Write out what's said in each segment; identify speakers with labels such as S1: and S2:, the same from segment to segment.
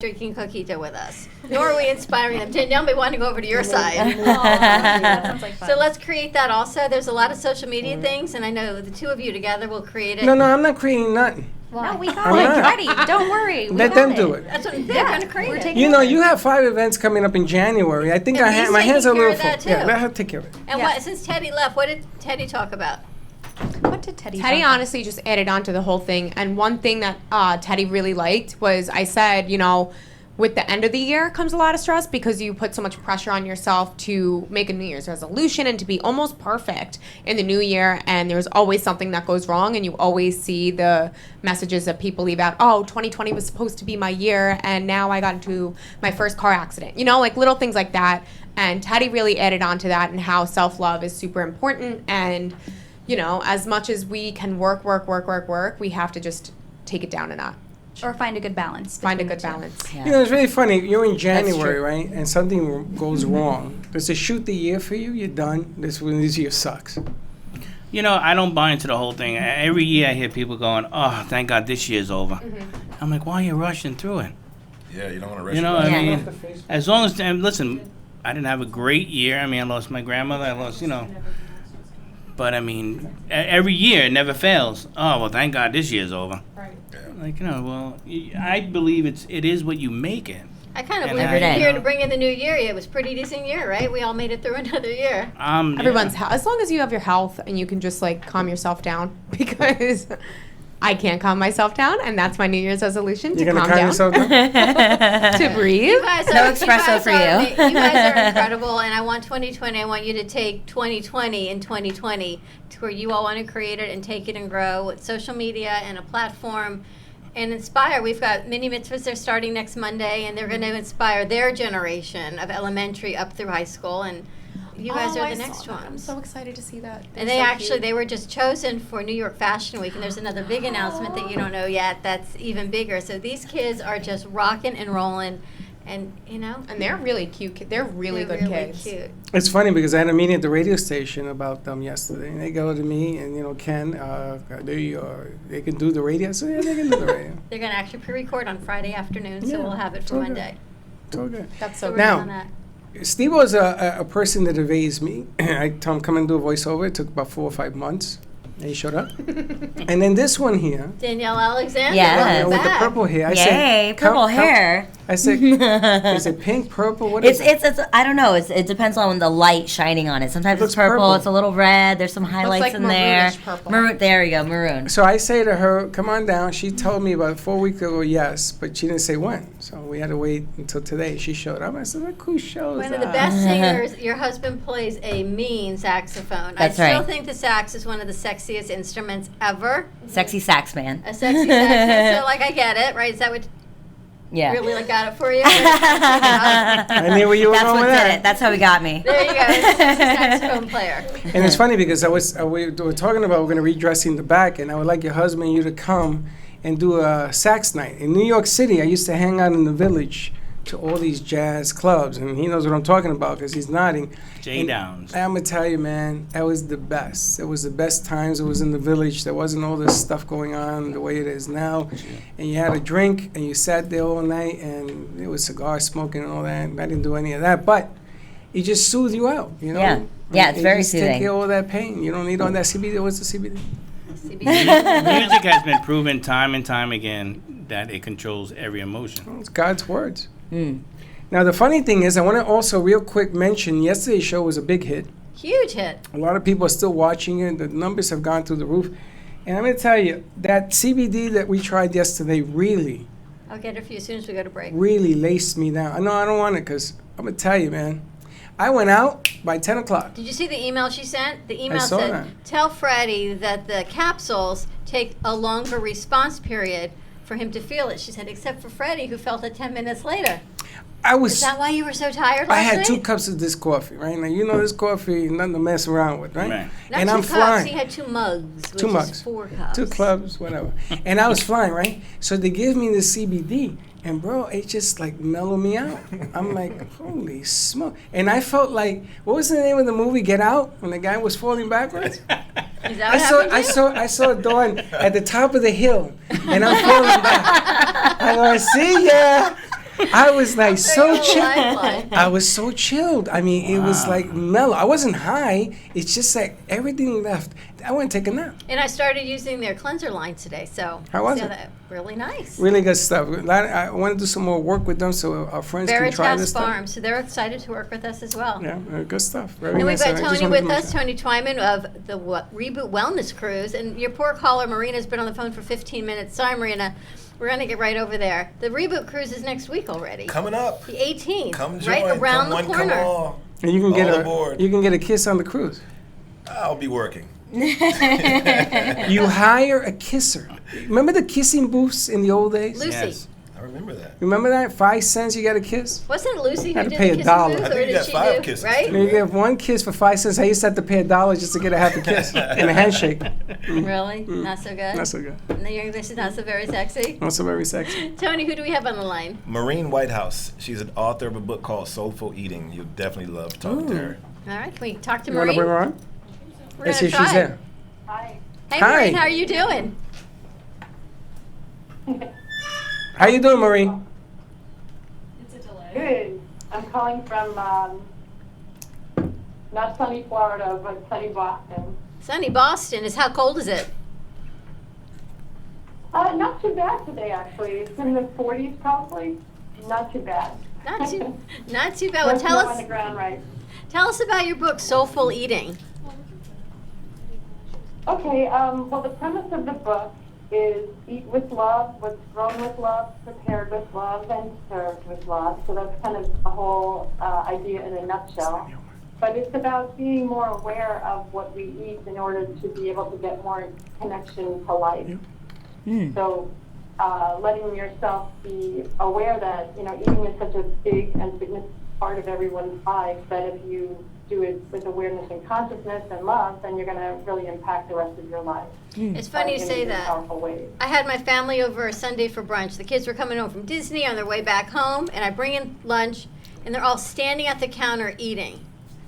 S1: drinking coquito with us, nor are we inspiring them. Danielle may want to go over to your side.
S2: That sounds like fun.
S1: So let's create that also. There's a lot of social media things, and I know the two of you together will create it.
S3: No, I'm not creating nothing.
S2: No, we got
S3: I'm
S2: it
S3: not.
S2: ready. Don't worry. We
S3: Let
S2: got
S3: them
S2: it.
S3: do it.
S1: That's what they're going to create
S2: we're
S1: it.
S2: taking
S3: You know,
S2: over.
S3: you have 5 events coming up in January. I think
S1: And he's
S3: my hands are a
S1: taking care
S3: little
S1: of
S3: full.
S1: that,
S3: Yeah,
S1: too.
S3: let her take care of it.
S1: And
S2: Yes.
S1: what, since Teddy left, what did Teddy talk about?
S2: What did Teddy
S4: Teddy
S2: talk about?
S4: honestly just added on to the whole thing. And one thing that Teddy really liked was I said, you know, with the end of the year comes a lot of stress because you put so much pressure on yourself to make a New Year's resolution and to be almost perfect in the new year. And there's always something that goes wrong. And you always see the messages that people leave out, oh, 2020 was supposed to be my year. And now I got into my first car accident. You know, like little things like that. And Teddy really added on to that and how self-love is super important. And, you know, as much as we can work, we have to just take it down a notch.
S2: Or find a good balance.
S4: Find a
S2: between
S4: good
S2: the two.
S4: balance.
S3: You know, it's really funny. You're in January,
S4: true.
S3: right? And something goes wrong. Does it shoot the year for you? You're done. This year sucks.
S5: You know, I don't buy into the whole thing. Every year I hear people going, oh, thank God this year's over. I'm like, why are you rushing through it?
S6: Yeah, you don't want to rush
S5: You know,
S6: it.
S5: I mean, as long as, and listen, I didn't have a great year. I mean, I lost my grandmother. I lost, you know. But, I mean, every year it never fails. Oh, well, thank God this year's over.
S4: Right.
S5: Like, you know, well, I believe it is what you make it.
S1: I kind of
S5: And
S1: believe
S5: every
S1: you're
S6: day.
S1: here to bring in the new year. It was a pretty decent year, right? We all made it through another year.
S4: Everyone's as long as you have your health and you can just like calm yourself down because I can't calm myself down, and that's my New Year's resolution to
S3: You're gonna
S4: calm
S3: calm
S4: down,
S3: yourself down?
S4: to breathe.
S1: You guys
S7: No
S1: are,
S7: espresso for you.
S1: You guys are incredible, and I want 2020. I want you to take 2020 and 2020 to where you all want to create it and take it and grow with social media and a platform and inspire. We've got mini mitzvahs. They're starting next Monday, and they're going to inspire their generation of elementary up through high school. And you guys are the next
S4: I'm
S1: ones.
S4: so excited to see that.
S1: And they were just chosen for New York Fashion Week, and there's another big announcement that you don't know yet that's even bigger. So these kids are just rocking and rolling, and you know,
S4: And they're really cute. They're really
S1: they're
S4: good
S1: really
S4: kids.
S1: cute.
S3: It's funny because I had a meeting at the radio station about them yesterday, and they go to me and, you know, Ken, they can do the radio. So yeah, they can do the radio.
S1: They're going to actually pre-record on Friday afternoon, so
S3: Yeah,
S1: we'll have it
S3: it's
S1: for
S3: all good.
S1: Monday.
S3: It's all good.
S4: That's
S1: So
S4: so
S1: we're
S3: Now-
S1: doing that.
S3: Steve was a person that evades me. I tell him, come and do a voiceover. It took about 4 or 5 months. And he showed up. And then this one here,
S1: Danielle Alexander,
S7: Yes.
S1: welcome
S3: with the
S1: back.
S3: purple hair. I
S7: Yay,
S3: said,
S7: purple
S3: come-
S7: hair.
S3: I said, is it pink, purple? What is
S7: It's
S3: it?
S7: I don't know. It depends on the light shining on it. Sometimes
S3: It
S7: it's
S3: looks
S7: purple,
S3: purple.
S7: It's a little red. There's some highlights
S4: like
S7: in there.
S4: maroonish purple.
S7: Maroon. There you go, maroon.
S3: So I say to her, come on down. She told me about 4 weeks ago, yes, but she didn't say when. So we had to wait until today. She showed up. I said, look who shows
S1: One of the
S3: up.
S1: best singers. Your husband plays a mean saxophone.
S7: That's
S1: I still
S7: right.
S1: think the sax is one of the sexiest instruments ever.
S7: Sexy sax man.
S1: A sexy sax. So, like, I get it, right? Is that what
S7: Yeah.
S1: really like got it for you?
S3: I knew where you were
S7: That's
S3: going
S7: what
S3: with
S7: did
S3: that.
S7: it. That's how he got me.
S1: There you go. Sexy saxophone player.
S3: And it's funny because we were talking about we're going to redress in the back, and I would like your husband and you to come and do a sax night. In New York City, I used to hang out in the Village to all these jazz clubs, and he knows what I'm talking about because he's nodding.
S5: J
S3: And
S5: Downs.
S3: I'm going to tell you, man, that was the best. It was the best times. It was in the Village. There wasn't all this stuff going on the way it is now. And you had a drink, and you sat there all night, and it was cigar smoking and all that. And I didn't do any of that, but it just soothed you out, you know?
S7: Yeah. Yeah, it's
S3: It
S7: very
S3: just take
S7: soothing.
S3: care of all that pain. You don't need all that CBD. What's the CBD?
S5: Music has been proven time and time again that it controls every emotion.
S3: It's God's words.
S7: Mm.
S3: Now, the funny thing is, I want to also real quick mention yesterday's show was a big hit.
S1: Huge hit.
S3: A lot of people are still watching it. The numbers have gone through the roof. And I'm going to tell you, that CBD that we tried yesterday really,
S1: I'll get it for you as soon as we go to break.
S3: really laced me down. I know I don't want it because I'm going to tell you, man. I went out by 10 o'clock.
S1: Did you see the email she sent? The email
S3: saw
S1: said,
S3: that.
S1: tell Freddie that the capsules take a longer response period for him to feel it. She said, except for Freddie, who felt it 10 minutes later.
S3: I
S1: Is
S3: was.
S1: that why you were so tired
S3: I
S1: last
S3: had
S1: night?
S3: 2 cups of this coffee, right? Now, you know this coffee, nothing to mess around with, right?
S5: Right.
S1: Not
S3: and
S1: 2
S3: I'm
S1: cups,
S3: flying.
S1: he had 2 mugs, which
S3: 2
S1: is
S3: mugs.
S1: 4 cups.
S3: 2 clubs, whatever. And I was flying, right? So they give me the CBD, and bro, it just like mellowed me out. I'm like, holy smoke! And I felt like, what was the name of the movie? Get Out, when the guy was falling backwards.
S1: Is that what happened to you?
S3: I saw Dawn at the top of the hill, and I'm falling back. I'm going, see ya. I was like so
S1: Very
S3: chilled.
S1: lifeline.
S3: I was so chilled. I mean, it was like mellow. I wasn't high. It's just like everything left. I went to take a nap.
S1: And I started using their cleanser line today, so.
S3: How was
S1: so
S3: it?
S1: that- Really nice.
S3: Really good stuff. I want to do some more work with them so our friends can try
S1: Veritas
S3: this stuff.
S1: Farm, so they're excited to work with us as well.
S3: Yeah, good stuff. Very
S1: And we've
S3: nice.
S1: got
S3: I just
S1: Tony
S3: wanted to
S1: with us,
S3: mention-
S1: Tony Twyman of the Reboot Wellness Cruise. And your poor caller, Marina's been on the phone for 15 minutes. Sorry, Marina. We're going to get right over there. The Reboot Cruise is next week already.
S6: Coming up.
S1: The 18th.
S6: Come join.
S1: Right around
S6: come
S1: the
S6: one,
S1: corner.
S6: Come all.
S3: And you can get
S6: All aboard.
S3: you can get a kiss on the cruise.
S6: I'll be working.
S3: You hire a kisser. Remember the kissing booths in the old days?
S1: Lucy.
S5: Yes.
S6: I remember that.
S3: Remember that? 5 cents, you got a kiss.
S1: Wasn't it Lucy who
S3: Had to
S1: did
S3: pay
S1: the
S3: $1.
S1: kissing
S3: I
S1: booth,
S6: think
S1: or
S6: you
S1: did
S6: got
S1: she
S6: 5
S1: do?
S6: kisses,
S1: Right?
S6: too.
S3: You get one kiss for 5 cents. I used to have to pay $1 just to get a half a kiss and a handshake.
S1: Really? Not so good?
S3: Not so good.
S1: And the English is not so very sexy?
S3: Not so very sexy.
S1: Tony, who do we have on the line?
S6: Maureen Whitehouse. She's an author of a book called Soulful Eating. You'll definitely love talking to her.
S1: All right, can we talk to
S3: You want to
S1: Maureen?
S3: bring her on?
S1: We're
S3: Let's
S1: gonna
S3: see if she's
S1: try.
S3: there.
S1: Hey,
S3: Hi.
S1: Maureen, how are you doing?
S3: How you doing, Maureen?
S8: Good. I'm calling from not sunny Florida, but sunny Boston.
S1: Sunny Boston is how cold is it?
S8: Not too bad today, actually. It's in the 40s, probably. Not too bad.
S1: Not too, not too bad. Well,
S8: Let's
S1: tell
S8: go on the
S1: us,
S8: ground right.
S1: tell us about your book, Soulful Eating.
S8: Okay. Well, the premise of the book is eat with love, what's grown with love, prepared with love, and served with love. So that's kind of the whole idea in a nutshell. But it's about being more aware of what we eat in order to be able to get more connection to life. So letting yourself be aware that, eating is such a big and significant part of everyone's life that if you do it with awareness and consciousness and love, then you're going to really impact the rest of your life.
S1: It's funny you
S8: in
S1: say
S8: really
S1: that.
S8: powerful ways.
S1: I had my family over Sunday for brunch. The kids were coming home from Disney on their way back home, and I bring in lunch, and they're all standing at the counter eating.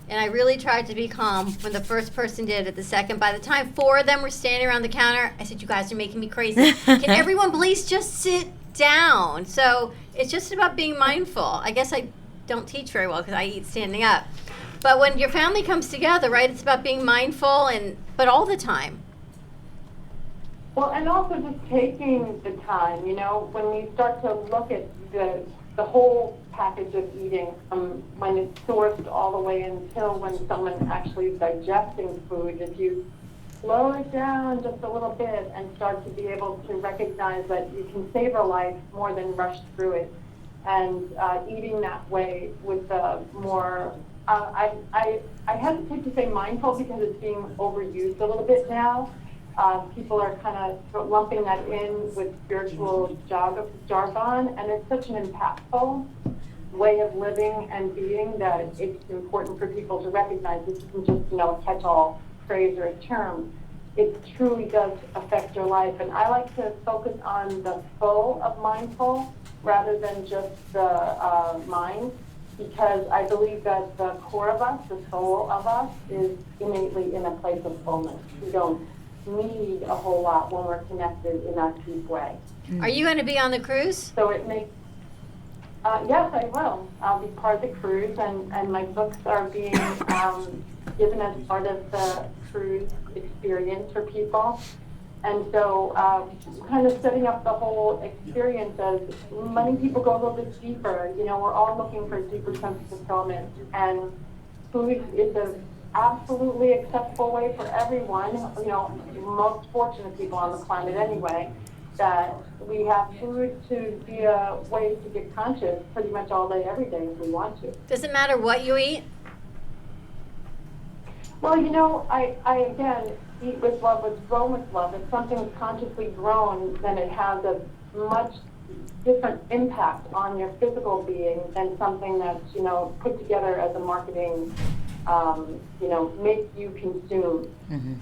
S1: And I really tried to be calm when the first person did it. The second, by the time 4 of them were standing around the counter, I said, "You guys are making me crazy. Can everyone please just sit down?" So it's just about being mindful. I guess I don't teach very well because I eat standing up. But when your family comes together, right, it's about being mindful, but all the time.
S8: Well, and also just taking the time, when we start to look at the whole package of eating, when it's sourced all the way until when someone actually is digesting food, if you slow it down just a little bit and start to be able to recognize that you can savor life more than rush through it, and eating that way with more, I hesitate to say mindful because it's being overused a little bit now. People are kind of lumping that in with spiritual jargon, and it's such an impactful way of living and being that it's important for people to recognize this isn't just, a catch-all phrase or a term. It truly does affect your life, and I like to focus on the full of mindful rather than just the mind, because I believe that the core of us, the soul of us, is innately in a place of fullness. We don't need a whole lot when we're connected in that deep way.
S1: Are you going to be on the cruise?
S8: So it makes, yes, I will. I'll be part of the cruise, and my books are being given as part of the cruise experience for people. And so kind of setting up the whole experience as many people go a little bit deeper. We're all looking for a deeper sense of fulfillment, and food is a absolutely acceptable way for everyone, most fortunate people on the planet anyway, that we have food to be a way to get conscious pretty much all day, every day if we want to.
S1: Does it matter what you eat?
S8: Well, I again, eat with love, what's grown with love. If something is consciously grown, then it has a much different impact on your physical being than something that's, put together as a marketing make you consume.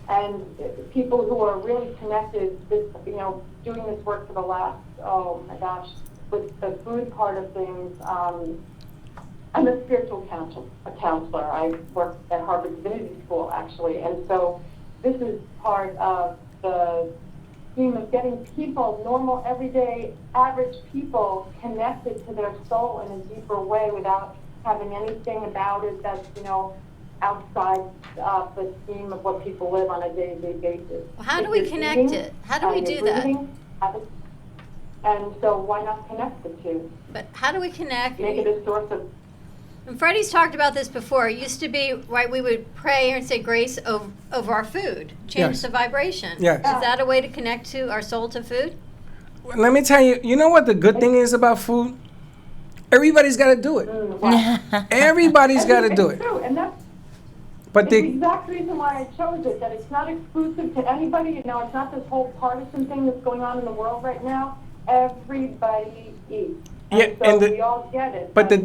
S8: And people who are really connected, doing this work for the last, oh my gosh, with the food part of things, I'm a spiritual counselor. I work at Harvard Divinity School, actually. And so this is part of the scheme of getting people, normal, everyday, average people, connected to their soul in a deeper way without having anything about it that's, outside the scheme of what people live on a day-to-day basis.
S1: Well, how do
S8: If
S1: we
S8: you're
S1: connect
S8: eating
S1: it? How do we
S8: and
S1: do
S8: you're
S1: that?
S8: breathing, and so why not connect the two?
S1: But how do we connect?
S8: Make it a source of
S1: And Freddie's talked about this before. It used to be, right, we would pray and say grace over our food, change
S3: Yes.
S1: the vibration.
S3: Yes.
S1: Is that a way to connect to our soul to food?
S3: Let me tell you, you know what the good thing is about food? Everybody's got to do it.
S8: wow.
S3: Everybody's got to do it.
S8: It's true, and that's
S3: But
S8: the
S3: they,
S8: exact reason why I chose it, that it's not exclusive to anybody. It's not this whole partisan thing that's going on in the world right now. Everybody eats. And
S3: Yeah,
S8: so
S3: and the-
S8: we all get it.
S3: but the
S8: And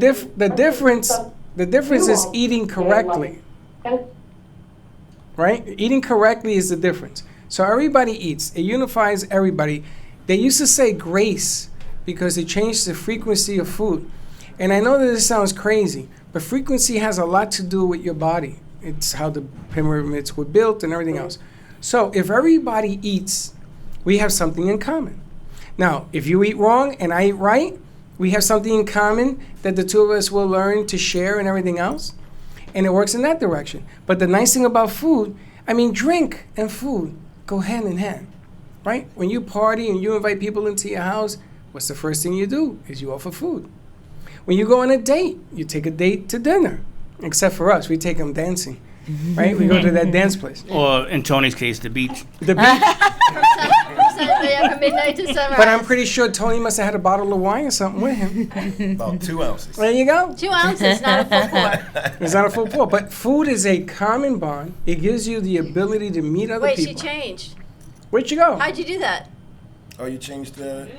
S3: difference
S8: some
S3: is
S8: duo
S3: eating
S8: in life.
S3: correctly,
S8: And it's
S3: right? Eating correctly is the difference. So everybody eats. It unifies everybody. They used to say grace because it changed the frequency of food. And I know that this sounds crazy, but frequency has a lot to do with your body. It's how the pyramids were built and everything else. So if everybody eats, we have something in common. Now, if you eat wrong and I eat right, we have something in common that the two of us will learn to share and everything else. And it works in that direction. But the nice thing about food, drink and food go hand in hand, right? When you party and you invite people into your house, what's the first thing you do? Is you offer food. When you go on a date, you take a date to dinner. Except for us, we take them dancing, right? We go to that dance place.
S5: Or in Tony's case, the beach.
S3: The beach.
S1: From midnight to sunrise.
S3: But I'm pretty sure Tony must have had a bottle of wine or something with him.
S6: About 2 ounces.
S3: There you go.
S1: 2 ounces, not a full quart.
S3: It's not a full pour. But food is a common bond. It gives you the ability to meet other
S1: Wait, she
S3: people.
S1: changed.
S3: Where'd you go?
S1: How'd you do that?
S6: Oh, you changed the.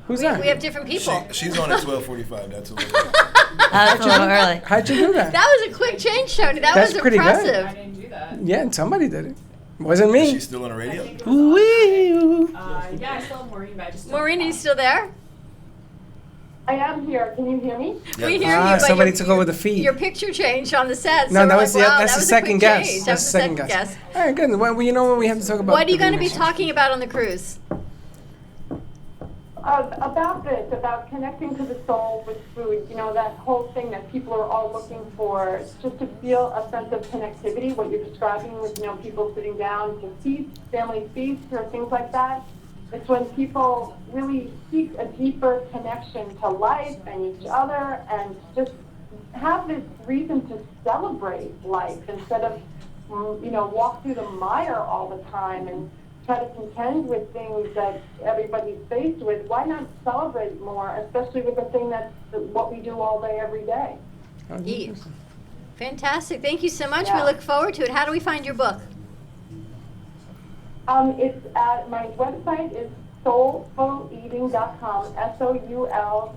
S3: Who's that?
S1: We have different people.
S6: She's on at 12:45. That's a little.
S7: That's a little early.
S3: How'd you do that?
S1: That was a quick change, Tony. That
S3: That's
S1: was
S3: pretty good.
S1: impressive.
S9: I didn't do that.
S3: Yeah, somebody did it. Wasn't
S6: Is
S3: me.
S6: she still on the radio?
S5: Ooh-wee.
S9: Yeah, I still have Maureen, but I just.
S1: Maureen, are you still there?
S8: I am here. Can you hear me?
S6: Yeah.
S1: We hear
S3: Ah,
S1: you, but
S3: somebody
S1: your,
S3: took over the feed.
S1: Your picture changed on the set.
S3: No,
S1: so
S3: that
S1: we're
S3: was
S1: like,
S3: the
S1: wow,
S3: that's
S1: that
S3: the
S1: was a
S3: second
S1: quick
S3: guess.
S1: change. That
S3: That's
S1: was
S3: the
S1: the
S3: second
S1: second
S3: guess.
S1: guess.
S3: All right, good. Well, you know what we have to talk about?
S1: What are you
S3: the
S1: going to be
S3: remix.
S1: talking about on the cruise?
S8: About this, about connecting to the soul with food, that whole thing that people are all looking for, just to feel a sense of connectivity, what you're describing with, people sitting down to feast, family feasts or things like that. It's when people really seek a deeper connection to life and each other and just have this reason to celebrate life instead of, walk through the mire all the time and try to contend with things that everybody's faced with. Why not celebrate more, especially with the thing that's what we do all day, every day?
S1: Eat. Fantastic. Thank you so much.
S8: Yeah.
S1: We look forward to it. How do we find your book?
S8: It's at my website is soulfuleating.com, SOUL-FULL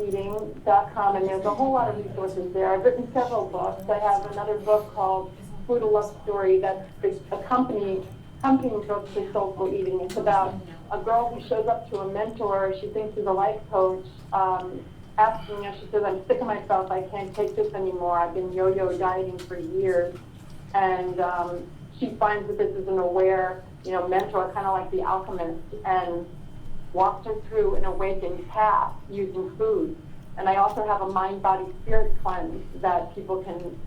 S8: eating.com, and there's a whole lot of resources there. I've written several books. I have another book called Food a Love Story that's accompanying book to Soulful Eating. It's about a girl who shows up to a mentor she thinks is a life coach, asking her, she says, I'm sick of myself, I can't take this anymore, I've been yo-yo dieting for years. And she finds that this is an aware, mentor, kind of like the alchemist, and walks her through an awakened path using food. And I also have a mind, body, spirit cleanse that people can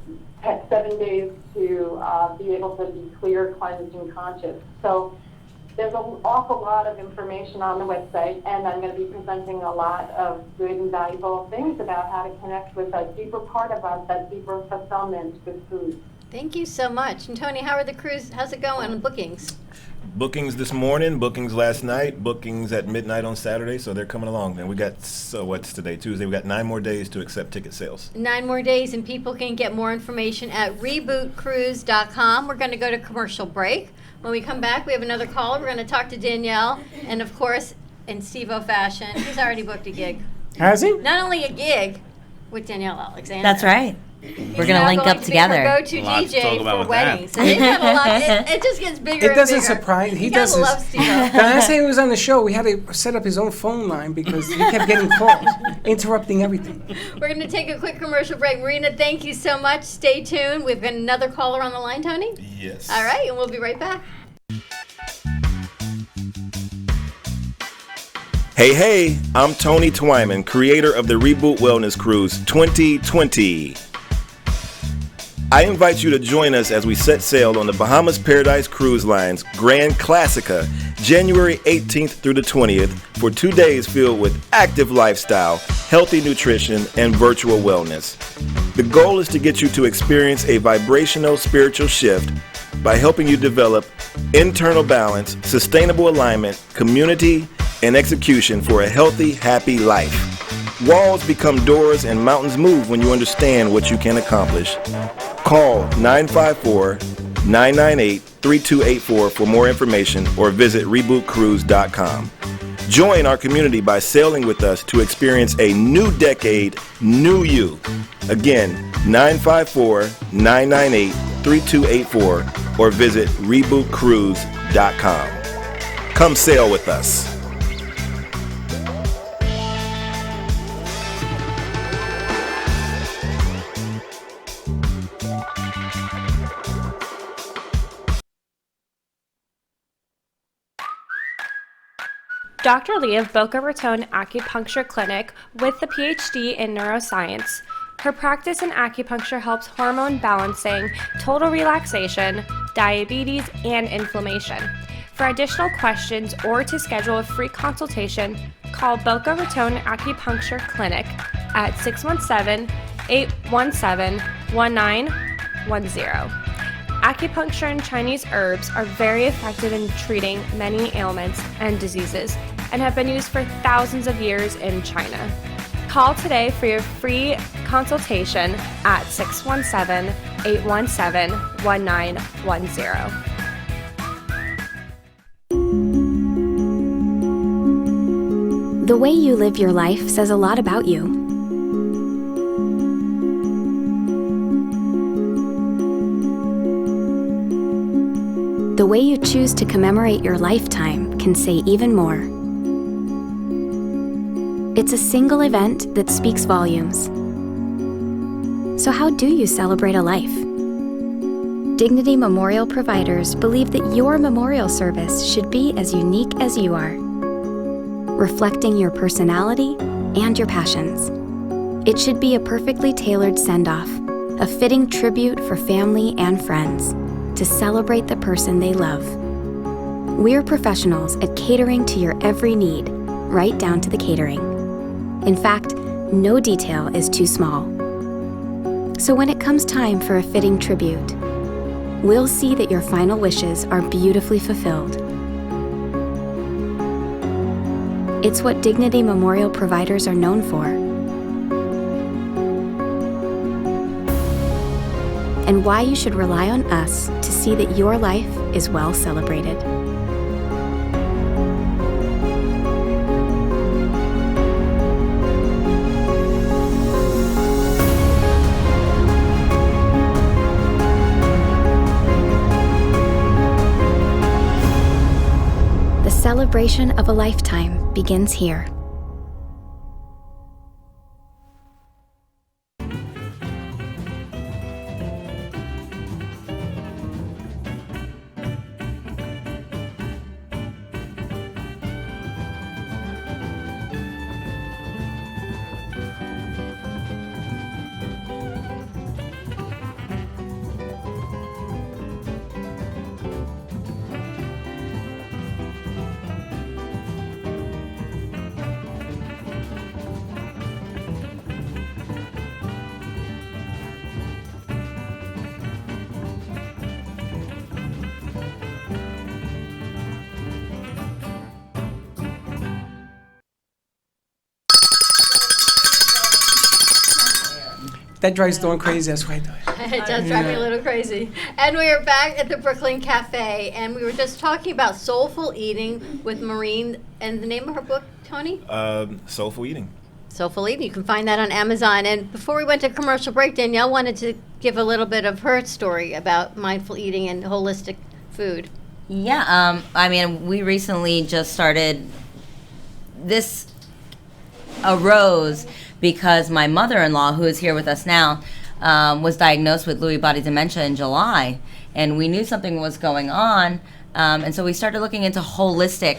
S8: take 7 days to be able to be clear, cleansed, and conscious. So there's an awful lot of information on the website, and I'm going to be presenting a lot of good and valuable things about how to connect with a deeper part of us, that deeper fulfillment with food.
S1: Thank you so much. And Tony, how's it going on bookings?
S6: Bookings this morning, bookings last night, bookings at midnight on Saturday, so they're coming along. And we got, what's today, Tuesday? We got 9 more days to accept ticket sales.
S1: 9 more days, and people can get more information at rebootcruise.com. We're going to go to commercial break. When we come back, we have another caller. We're going to talk to Danielle, and of course, in Steve-O fashion, he's already booked a gig.
S3: Has he?
S1: Not only a gig with Danielle Alexander.
S7: That's right.
S1: He's
S7: We're gonna
S1: now
S7: link
S1: going
S7: up
S1: to
S7: together.
S1: Be her go-to
S5: Lots to talk
S1: DJ
S5: about
S1: for
S5: with that.
S1: weddings. So they've got a lot. It just gets bigger.
S3: It doesn't
S1: and bigger.
S3: surprise. He
S1: You
S3: does
S1: gotta
S3: this.
S1: love Steve-O.
S3: The last time he was on the show, we had to set up his own phone line because he kept getting calls, interrupting everything.
S1: We're going to take a quick commercial break. Marina, thank you so much. Stay tuned. We've got another caller on the line, Tony.
S6: Yes.
S1: All right, and we'll be right back.
S6: Hey, I'm Tony Twyman, creator of the Reboot Wellness Cruise 2020. I invite you to join us as we set sail on the Bahamas Paradise Cruise Line's Grand Classica, January 18th through the 20th, for 2 days filled with active lifestyle, healthy nutrition, and virtual wellness. The goal is to get you to experience a vibrational spiritual shift by helping you develop internal balance, sustainable alignment, community, and execution for a healthy, happy life. Walls become doors and mountains move when you understand what you can accomplish. Call 954-998-3284 for more information or visit rebootcruise.com. Join our community by sailing with us to experience a new decade, new you. Again, 954-998-3284 or visit rebootcruise.com. Come sail with us.
S10: Dr. Lee of Boca Raton Acupuncture Clinic with the PhD in neuroscience. Her practice in acupuncture helps hormone balancing, total relaxation, diabetes, and inflammation. For additional questions or to schedule a free consultation, call Boca Raton Acupuncture Clinic at 617-817-1910. Acupuncture and Chinese herbs are very effective in treating many ailments and diseases and have been used for thousands of years in China. Call today for your free consultation at 617-817-1910.
S11: The way you live your life says a lot about you. The way you choose to commemorate your lifetime can say even more. It's a single event that speaks volumes. So how do you celebrate a life? Dignity Memorial providers believe that your memorial service should be as unique as you are, reflecting your personality and your passions. It should be a perfectly tailored send-off, a fitting tribute for family and friends to celebrate the person they love. We're professionals at catering to your every need, right down to the catering. In fact, no detail is too small. So when it comes time for a fitting tribute, we'll see that your final wishes are beautifully fulfilled. It's what Dignity Memorial providers are known for. And why you should rely on us to see that your life is well celebrated. The celebration of a lifetime begins here.
S3: That drives Dawn crazy. That's why I do it.
S1: It does drive me a little crazy. And we are back at the Brooklyn Cafe, and we were just talking about soulful eating with Maureen. And the name of her book, Tony?
S6: Soulful Eating.
S1: Soulful Eating. You can find that on Amazon. And before we went to commercial break, Danielle wanted to give a little bit of her story about mindful eating and holistic food.
S7: Yeah, I mean, we recently just started. This arose because my mother-in-law, who is here with us now, was diagnosed with Lewy body dementia in July, and we knew something was going on, and so we started looking into holistic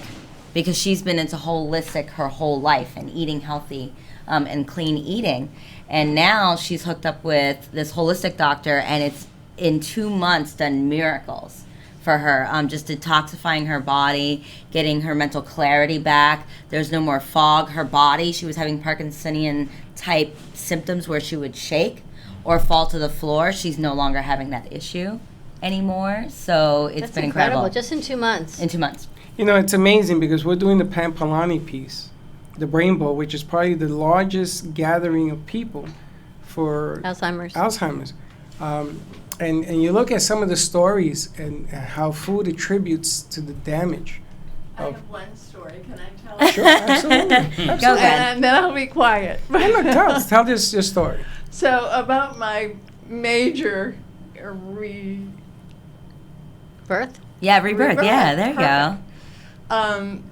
S7: because she's been into holistic her whole life and eating healthy and clean eating. And now she's hooked up with this holistic doctor, and it's in 2 months done miracles for her, just detoxifying her body, getting her mental clarity back. There's no more fog. Her body, she was having Parkinsonian type symptoms where she would shake or fall to the floor. She's no longer having that issue anymore. So it's
S1: That's
S7: been
S1: incredible.
S7: incredible.
S1: Just in 2 months.
S7: In 2 months.
S3: You know, it's amazing because we're doing the Pampalani piece, the Brain Bowl, which is probably the largest gathering of people for Alzheimer's. And you look at some of the stories and how food attributes to the damage.
S12: I have one story. Can I tell it?
S3: Sure, absolutely.
S7: Go ahead.
S12: And then I'll be quiet.
S3: Hey, look, tell this your story.
S12: So about my major
S1: Birth?
S7: Yeah, rebirth. Yeah, there you go.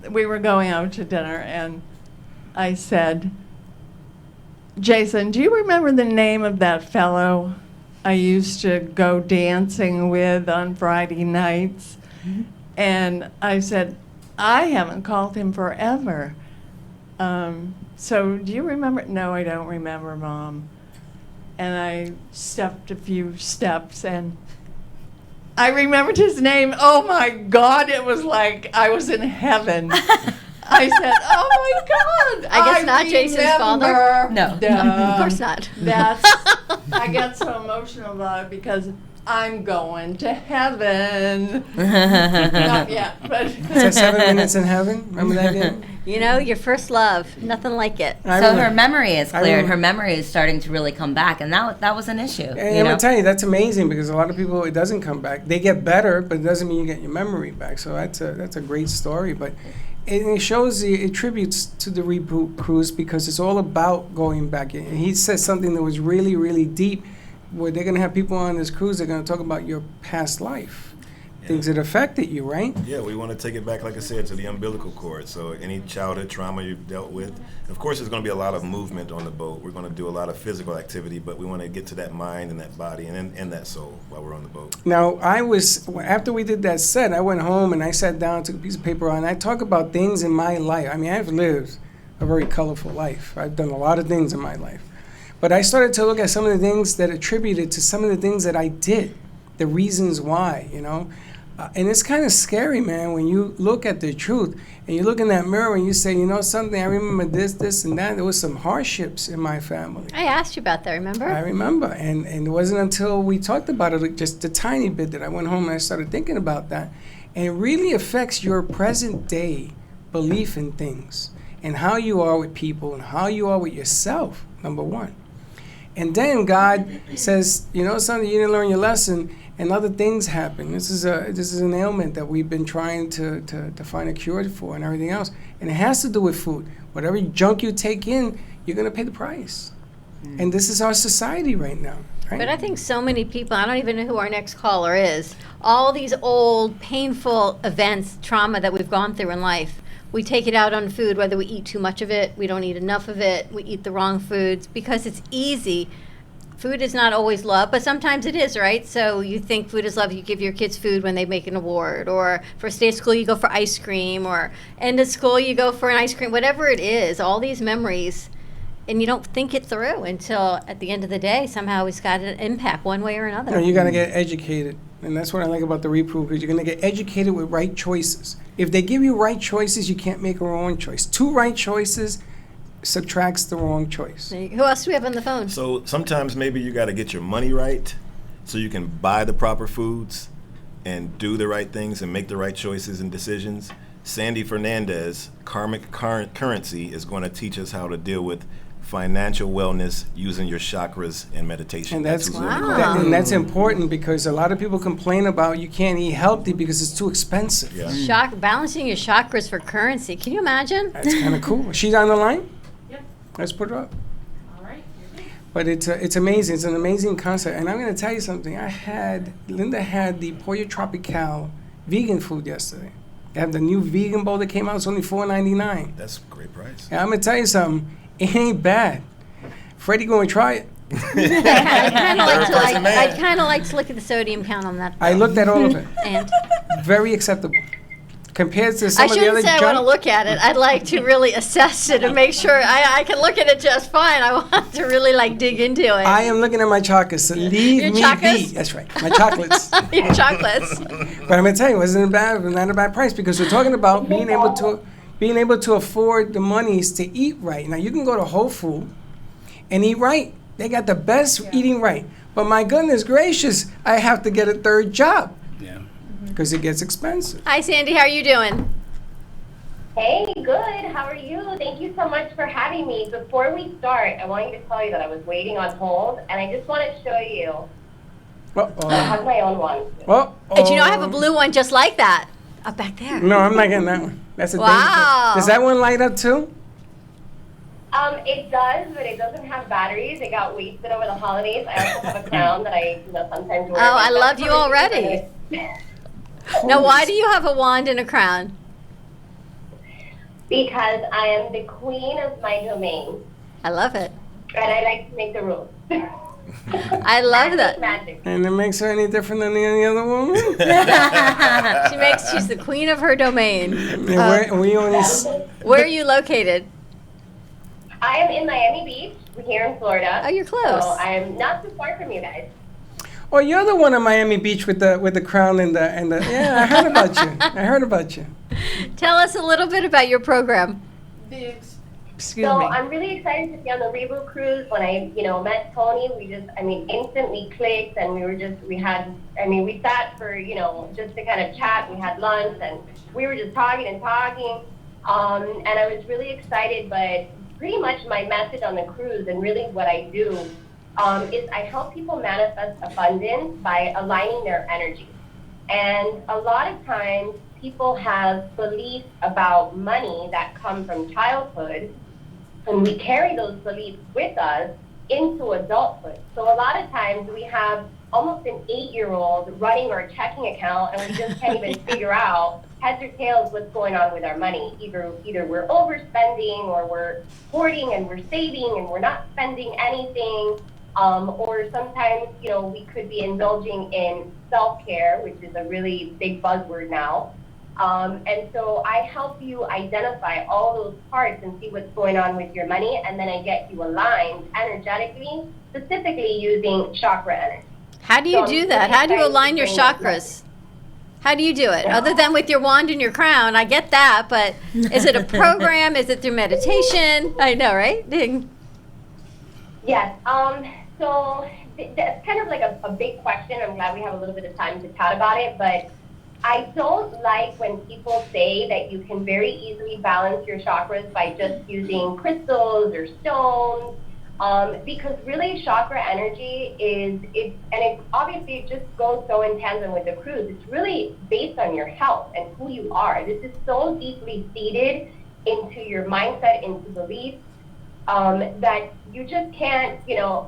S12: We were going out to dinner, and I said, Jason, do you remember the name of that fellow I used to go dancing with on Friday nights?
S7: Mm-hmm.
S12: And I said, I haven't called him forever. So do you remember? No, I don't remember, Mom. And I stepped a few steps, and I remembered his name. Oh my God, it was like I was in heaven. I said, oh my God.
S1: I guess not Jason's father?
S7: No.
S1: Of course not.
S12: I get so emotional about it because I'm going to heaven. Not yet, but.
S3: Is that 7 Minutes in Heaven? Remember that game?
S1: You know, your first love, nothing like it.
S7: So her memory is
S3: I
S7: cleared.
S3: remember.
S7: Her memory is starting to really come back, and that was an issue.
S3: And
S7: you
S3: I'm
S7: know?
S3: gonna tell you, that's amazing because a lot of people, it doesn't come back. They get better, but it doesn't mean you get your memory back. So that's a great story. But it shows it tributes to the Reboot Cruise because it's all about going back. And he said something that was really, really deep, where they're gonna have people on this cruise. They're gonna talk about your past life. Things that affected you, right?
S6: Yeah, we want to take it back, like I said, to the umbilical cord. So any childhood trauma you've dealt with. Of course, there's going to be a lot of movement on the boat. We're going to do a lot of physical activity, but we want to get to that mind and that body and that soul while we're on the boat.
S3: Now, after we did that set, I went home and I sat down, took a piece of paper out, and I talk about things in my life. I mean, I've lived a very colorful life. I've done a lot of things in my life. But I started to look at some of the things that attributed to some of the things that I did, the reasons why, you know. And it's kind of scary, man, when you look at the truth and you look in that mirror and you say, you know something, I remember this, and that. There was some hardships in my family.
S1: I asked you about that, remember?
S3: I remember. And it wasn't until we talked about it, like, just a tiny bit, that I went home and I started thinking about that. And it really affects your present day belief in things and how you are with people and how you are with yourself, number one. And then God says, you know something, you didn't learn your lesson, and other things happen. This is an ailment that we've been trying to find a cure for and everything else. And it has to do with food. Whatever junk you take in, you're going to pay the price. And this is our society right now. Right?
S1: But I think so many people, I don't even know who our next caller is, all these old, painful events, trauma that we've gone through in life, we take it out on food, whether we eat too much of it, we don't eat enough of it, we eat the wrong foods, because it's easy. Food is not always love, but sometimes it is, right? So you think food is love, you give your kids food when they make an award, or first day of school you go for ice cream, or end of school you go for an ice cream, whatever it is, all these memories, and you don't think it through until at the end of the day, somehow it's got an impact one way or another.
S3: No, you got to get educated. And that's what I like about the Reproof, because you're going to get educated with right choices. If they give you right choices, you can't make a wrong choice. 2 right choices subtracts the wrong choice.
S1: Who else do we have on the phone?
S6: So sometimes maybe you got to get your money right so you can buy the proper foods and do the right things and make the right choices and decisions. Sandy Fernandez, Karmic Currency, is going to teach us how to deal with financial wellness using your chakras and meditation.
S3: And that's
S6: who's gonna be calling.
S3: and that's important, because a lot of people complain about you can't eat healthy because it's too expensive.
S6: Yeah.
S1: Balancing your chakras for currency. Can you imagine?
S3: That's kind of cool. She's on the line?
S9: Yep.
S3: Let's put her up.
S9: All right.
S3: But it's amazing. It's an amazing concept. And I'm going to tell you something. Linda had the Pollo Tropical vegan food yesterday. They have the new vegan bowl that came out. It's only $4.99.
S6: That's a great price.
S3: And I'm going to tell you something. It ain't bad. Freddie going to try it.
S1: I'd kind of like to look at the sodium count on that.
S3: I looked at all of it.
S1: And
S3: Very acceptable. compared to
S1: I
S3: some of the other
S1: shouldn't say I want to
S3: junk.
S1: look at it. I'd like to really assess it and make sure I can look at it just fine. I want to really like dig into it.
S3: I am looking at my chocolates, so leave
S1: Your
S3: me
S1: chocolates?
S3: be. That's right, my chocolates.
S1: Your chocolates.
S3: But I'm gonna tell you, it wasn't not a bad price because we're talking about being able to afford the monies to eat right. Now you can go to Whole Food and eat right. They got the best eating right. But my goodness gracious, I have to get a third job
S5: Yeah.
S3: because it gets expensive.
S1: Hi, Sandy. How are you doing?
S13: Hey, good. How are you? Thank you so much for having me. Before we start, I want you to tell you that I was waiting on hold, and I just want to show you. I have my own one.
S1: And you know, I have a blue one just like that. Up back there.
S3: No, I'm not getting that one. That's a
S1: Wow.
S3: Does that one light up too?
S13: It does, but it doesn't have batteries. It got wasted over the holidays. I also have a crown that I sometimes wear.
S1: Oh, I love you already. Now, why do you have a wand and a crown?
S13: Because I am the queen of my domain,
S1: I love it.
S13: and I like to make the rules.
S1: I love that.
S13: Magic.
S3: And it makes her any different than any other woman?
S1: She's the queen of her domain.
S3: And we only
S1: Where are you located?
S13: I am in Miami Beach. We're here in Florida.
S1: Oh, you're close.
S13: So I'm not too far from you guys.
S3: Oh, you're the one in Miami Beach with the crown and the yeah. I heard about you. I heard about you.
S1: Tell us a little bit about your program.
S3: Excuse
S13: So
S3: me.
S13: I'm really excited to be on the Reboot Cruise. When I, met Tony, instantly clicked, and we sat for, just to kind of chat. We had lunch, and we were just talking and talking. And I was really excited, but pretty much my message on the cruise and really what I do is I help people manifest abundance by aligning their energy. And a lot of times people have beliefs about money that come from childhood, and we carry those beliefs with us into adulthood. So a lot of times we have almost an 8-year-old running our checking account, and we just can't even figure out heads or tails what's going on with our money. Either we're overspending, or we're hoarding and we're saving and we're not spending anything, or sometimes we could be indulging in self-care, which is a really big buzzword now. And so I help you identify all those parts and see what's going on with your money, and then I get you aligned energetically, specifically using chakra energy.
S1: How do you do that? How do you align your chakras? How do you do it? Other than with your wand and your crown, I get that, but is it a program? Is it through meditation? I know, right? Ding.
S13: Yes. So that's kind of like a big question. I'm glad we have a little bit of time to chat about it, but I don't like when people say that you can very easily balance your chakras by just using crystals or stones, because really chakra energy obviously it just goes so in tandem with the cruise. It's really based on your health and who you are. This is so deeply seated into your mindset, into beliefs, that you just can't,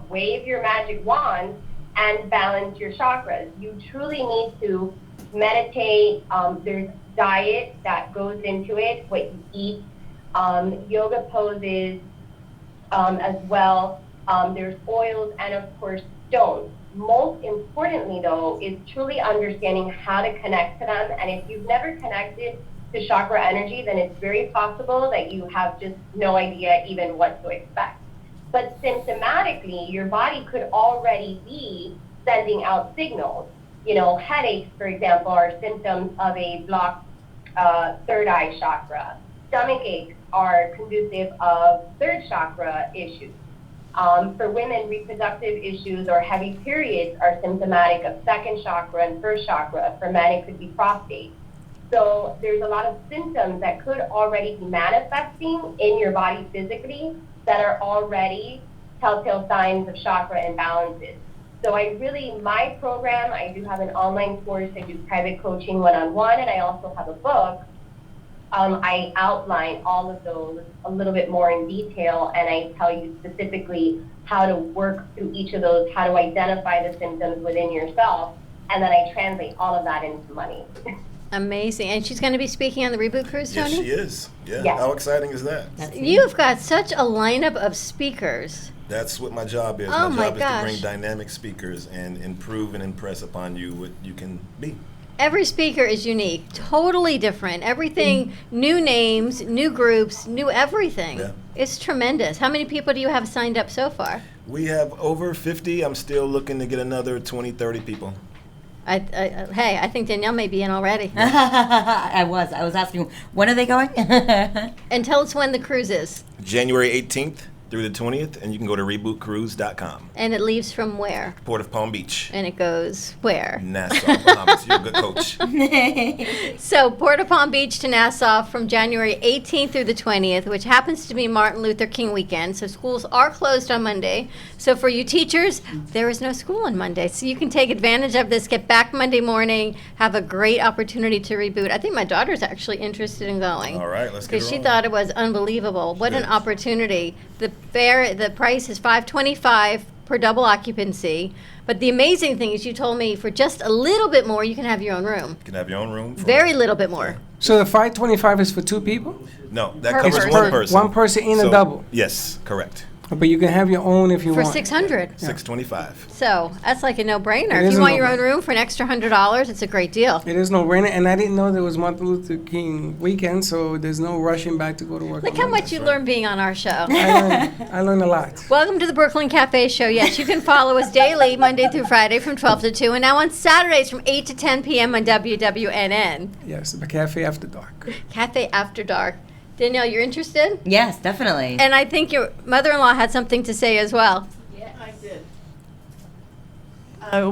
S13: wave your magic wand and balance your chakras. You truly need to meditate. There's diet that goes into it, what you eat, yoga poses as well. There's oils and, of course, stones. Most importantly, though, is truly understanding how to connect to them. And if you've never connected to chakra energy, then it's very possible that you have just no idea even what to expect. But symptomatically, your body could already be sending out signals. Headaches, for example, are symptoms of a blocked third eye chakra. Stomach aches are conducive of third chakra issues. For women, reproductive issues or heavy periods are symptomatic of second chakra and first chakra. For men, it could be prostate. So there's a lot of symptoms that could already be manifesting in your body physically that are already telltale signs of chakra imbalances. So my program, I do have an online course, I do private coaching one-on-one, and I also have a book. I outline all of those a little bit more in detail, and I tell you specifically how to work through each of those, how to identify the symptoms within yourself, and then I translate all of that into money.
S1: Amazing. And she's going to be speaking on the Reboot Cruise,
S6: Yes,
S1: Tony?
S6: she is. Yeah.
S13: Yes.
S6: How exciting is that?
S1: You've got such a lineup of speakers.
S6: That's what my job is.
S1: Oh,
S6: my
S1: my
S6: job is to
S1: gosh.
S6: bring dynamic speakers and improve and impress upon you what you can be.
S1: Every speaker is unique, totally different. Everything, new names, new groups, new everything.
S6: Yeah.
S1: It's tremendous. How many people do you have signed up so far?
S6: We have over 50. I'm still looking to get another 20, 30 people.
S1: Hey, I think Danielle may be in already.
S7: I was asking, when are they going?
S1: And tell us when the cruise is.
S6: January 18th through the 20th, and you can go to rebootcruise.com.
S1: And it leaves from where?
S6: Port of Palm Beach.
S1: And it goes where?
S6: Nassau, Bahamas. You're a good coach.
S1: So Port of Palm Beach to Nassau from January 18th through the 20th, which happens to be Martin Luther King weekend. So schools are closed on Monday. So for you teachers, there is no school on Monday. So you can take advantage of this, get back Monday morning, have a great opportunity to reboot. I think my daughter's actually interested in going.
S6: All right, let's get
S1: Because
S6: her
S1: she
S6: on.
S1: thought it was unbelievable. What an
S6: Yes.
S1: opportunity. The price is $525 per double occupancy. But the amazing thing is you told me for just a little bit more, you can have your own room.
S6: You can have your own room.
S1: Very little bit more.
S3: So the 525 is for 2 people?
S6: No, that
S1: Per
S6: covers
S1: person.
S6: one person.
S3: One person in a
S6: So-
S3: double.
S6: Yes, correct.
S3: But you can have your own if you
S1: For
S3: want.
S1: 600.
S6: $625.
S1: So that's like a no-brainer.
S3: It
S1: If
S3: is
S1: you
S3: a
S1: want your own
S3: no-brainer.
S1: room for an extra $100, it's a great deal.
S3: It is no brainer, and I didn't know there was Martin Luther King weekend, so there's no rushing back to go to work.
S1: Look
S3: on
S1: how
S3: Monday.
S1: much you learned being on our show.
S3: I learned a lot.
S1: Welcome to the Brooklyn Cafe Show. Yes, you can follow us daily, Monday through Friday from 12 to 2, and now on Saturdays from 8 to 10 p.m. on WWNN.
S3: Yes, the Cafe After Dark.
S1: Cafe After Dark. Danielle, you're interested?
S7: Yes, definitely.
S1: And I think your mother-in-law had something to say as well.
S12: I did.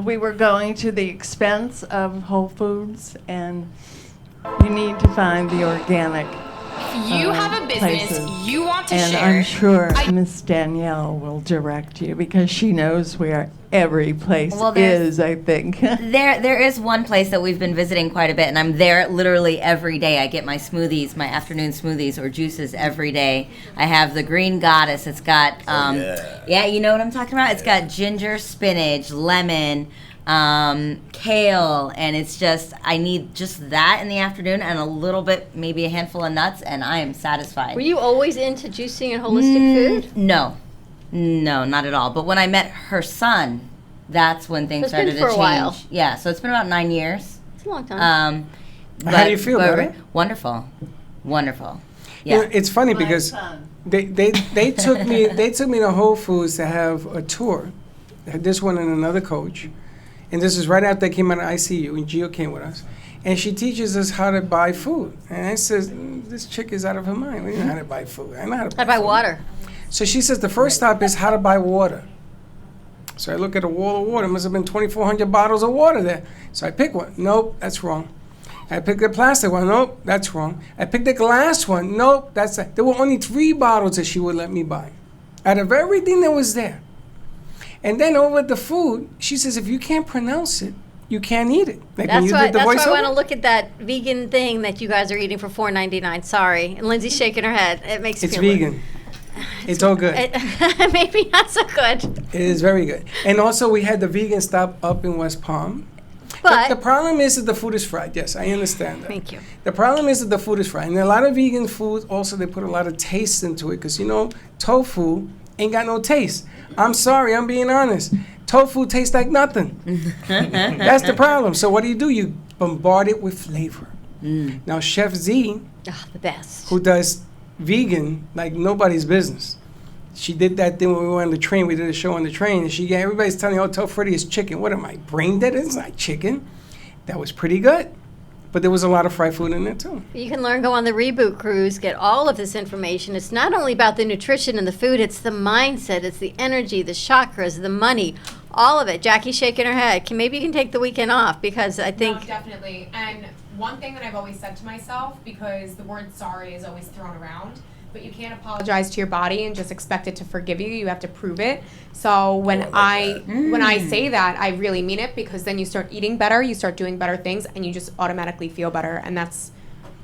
S12: We were going to the expense of Whole Foods, and you need to find the organic.
S4: You have a business
S12: places.
S4: you want to
S12: And
S4: share.
S12: I'm sure Miss Danielle will direct you because she knows where every place
S7: Well, there's-
S12: is, I think.
S7: There is one place that we've been visiting quite a bit, and I'm there literally every day. I get my smoothies, my afternoon smoothies or juices every day. I have the Green Goddess. It's got, yeah, you know what I'm talking about? It's got ginger, spinach, lemon, kale, and it's just, I need just that in the afternoon and a little bit, maybe a handful of nuts, and I am satisfied.
S1: Were you always into juicing and holistic food?
S7: No, not at all. But when I met her son, that's when things
S1: So it's been
S7: started
S1: for
S7: to
S1: a
S7: change.
S1: while.
S7: Yeah, so it's been about 9 years.
S1: It's a long time.
S3: How do you feel,
S7: but
S3: better?
S7: Wonderful.
S3: You
S7: Yeah.
S3: know, it's funny because they took me to Whole Foods to have a tour. This one and another coach, and this is right after I came out of ICU, and Gio came with us, and she teaches us how to buy food. And I says, this chick is out of her mind. We don't know how to buy food. I know how to
S1: I buy
S3: food.
S1: water.
S3: So she says the first stop is how to buy water. So I look at a wall of water. Must have been 2,400 bottles of water there. So I pick one. Nope, that's wrong. I picked the plastic one. Nope, that's wrong. I picked the glass one. Nope, that's there were only 3 bottles that she would let me buy, out of everything that was there. And then over at the food, she says if you can't pronounce it, you can't eat it. Like when
S1: That's
S3: you
S1: why,
S3: did the
S1: that's why I
S3: voiceover.
S1: want to look at that vegan thing that you guys are eating for $4.99. Sorry. And Lindsay's shaking her head. It makes me
S3: It's
S1: feel
S3: vegan. It's all good.
S1: Maybe not so good.
S3: It is very good. And also we had the vegan stop up in West Palm.
S1: But
S3: the problem is that the food is fried. Yes, I understand that.
S1: Thank you.
S3: The problem is that the food is fried. And a lot of vegan food, also they put a lot of taste into it. Because, you know, tofu ain't got no taste. I'm sorry, I'm being honest. Tofu tastes like nothing. That's the problem. So what do? You bombard it with flavor. Now, Chef Z,
S1: the best.
S3: who does vegan like nobody's business. She did that thing when we were on the train. We did a show on the train, and everybody's telling me, "Oh, tell Freddie it's chicken." What am I, brain dead? It's not chicken. That was pretty good, but there was a lot of fried food in there too.
S1: You can learn, go on the Reboot Cruise, get all of this information. It's not only about the nutrition and the food, it's the mindset, it's the energy, the chakras, the money, all of it. Jackie's shaking her head. Maybe you can take the weekend off because I think
S4: No, definitely. And one thing that I've always said to myself, because the word sorry is always thrown around, but you can't apologize to your body and just expect it to forgive you. You have to prove it. So when when I say that, I really mean it, because then you start eating better, you start doing better things, and you just automatically feel better. And that's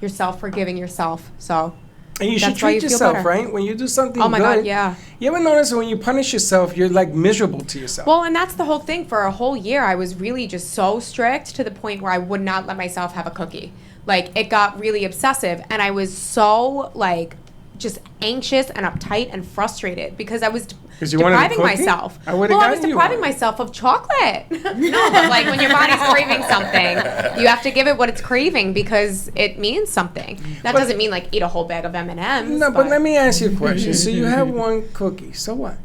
S4: yourself forgiving yourself. So
S3: And you should
S4: that's why
S3: treat
S4: you feel
S3: yourself,
S4: better.
S3: right? When you do something
S4: Oh my
S3: good.
S4: God, yeah.
S3: You ever notice when you punish yourself, you're like miserable to yourself?
S4: Well, and that's the whole thing. For a whole year, I was really just so strict to the point where I would not let myself have a cookie. Like, it got really obsessive, and I was so, like, just anxious and uptight and frustrated because I was
S3: 'Cause you wanted a
S4: depriving
S3: cookie?
S4: myself.
S3: I would've
S4: Well, I was
S3: gotten you
S4: depriving
S3: one.
S4: myself of chocolate. No, but like when your body's craving something, you have to give it what it's craving because it means something. That doesn't mean like eat a whole bag of M&Ms.
S3: No, but let me ask you a question. So you have one cookie. So what?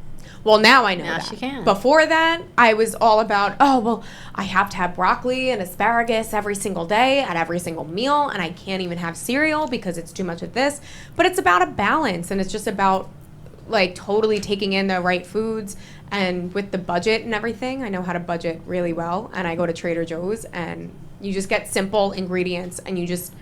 S4: Well, now I know
S1: Now
S4: that.
S1: she can.
S4: Before that, I was all about, oh, well, I have to have broccoli and asparagus every single day at every single meal, and I can't even have cereal because it's too much of this. But it's about a balance, and it's just about like totally taking in the right foods. And with the budget and everything, I know how to budget really well. And I go to Trader Joe's, and you just get simple ingredients, and you just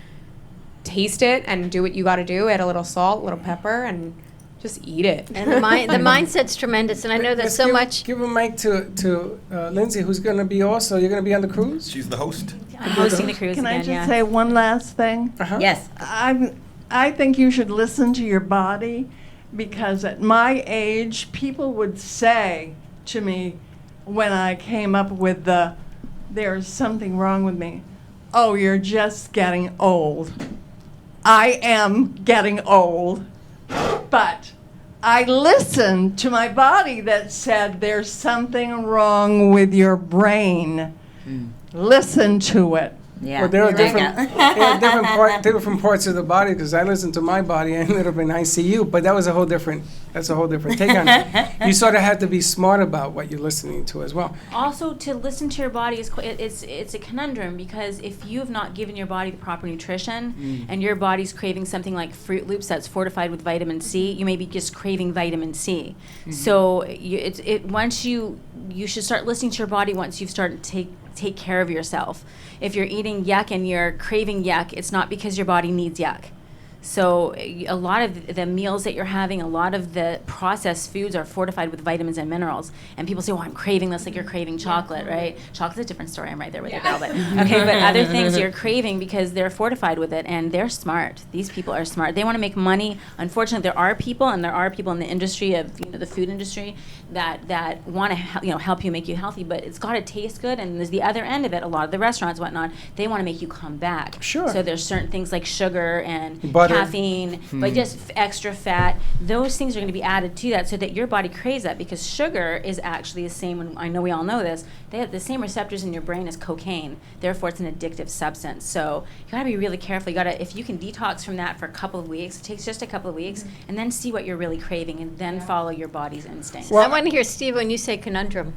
S4: taste it and do what you got to do. Add a little salt, a little pepper, and just eat it.
S1: And the mindset's tremendous, and I know that
S3: Let's
S1: so
S3: give,
S1: much.
S3: Give a mic to Lindsay, who's going to be also. You're going to be on the cruise.
S6: She's the host.
S14: I'm hosting the cruise
S12: Can
S14: again,
S12: I just
S14: yeah.
S12: say one last thing?
S3: Uh-huh.
S7: Yes.
S12: I think you should listen to your body because at my age, people would say to me when I came up with there's something wrong with me. Oh, you're just getting old. I am getting old. But I listened to my body that said there's something wrong with your brain. Listen to it.
S7: Yeah.
S3: Well, there are
S7: You're right.
S3: different parts of the body because I listened to my body. I ended up in ICU, but that's a whole different take on it. You sort of have to be smart about what you're listening to as well.
S14: Also, to listen to your body it's a conundrum because if you have not given your body the proper nutrition and your body's craving something like Fruit Loops that's fortified with vitamin C, you may be just craving vitamin C. So once you should start listening to your body once you've started to take care of yourself. If you're eating yuck and you're craving yuck, it's not because your body needs yuck. So a lot of the meals that you're having, a lot of the processed foods are fortified with vitamins and minerals. And people say, "Oh, I'm craving this," like you're craving chocolate, right? Chocolate's a different story. I'm right there with you, Velvet. Okay, but other things you're craving because they're fortified with it, and they're smart. These people are smart. They want to make money. Unfortunately, there are people in the industry of the food industry that want to help you make you healthy, but it's got to taste good. And there's the other end of it. A lot of the restaurants, whatnot, they want to make you come back.
S3: Sure.
S14: So there's certain things like sugar and
S3: Butter.
S14: caffeine, but just extra fat. Those things are going to be added to that so that your body craves that because sugar is actually the same. And I know we all know this. They have the same receptors in your brain as cocaine. Therefore, it's an addictive substance. So you got to be really careful. You got to, if you can detox from that for a couple of weeks, it takes just a couple of weeks, and then see what you're really craving, and then follow your body's instincts.
S1: I want to hear Steve when you say conundrum.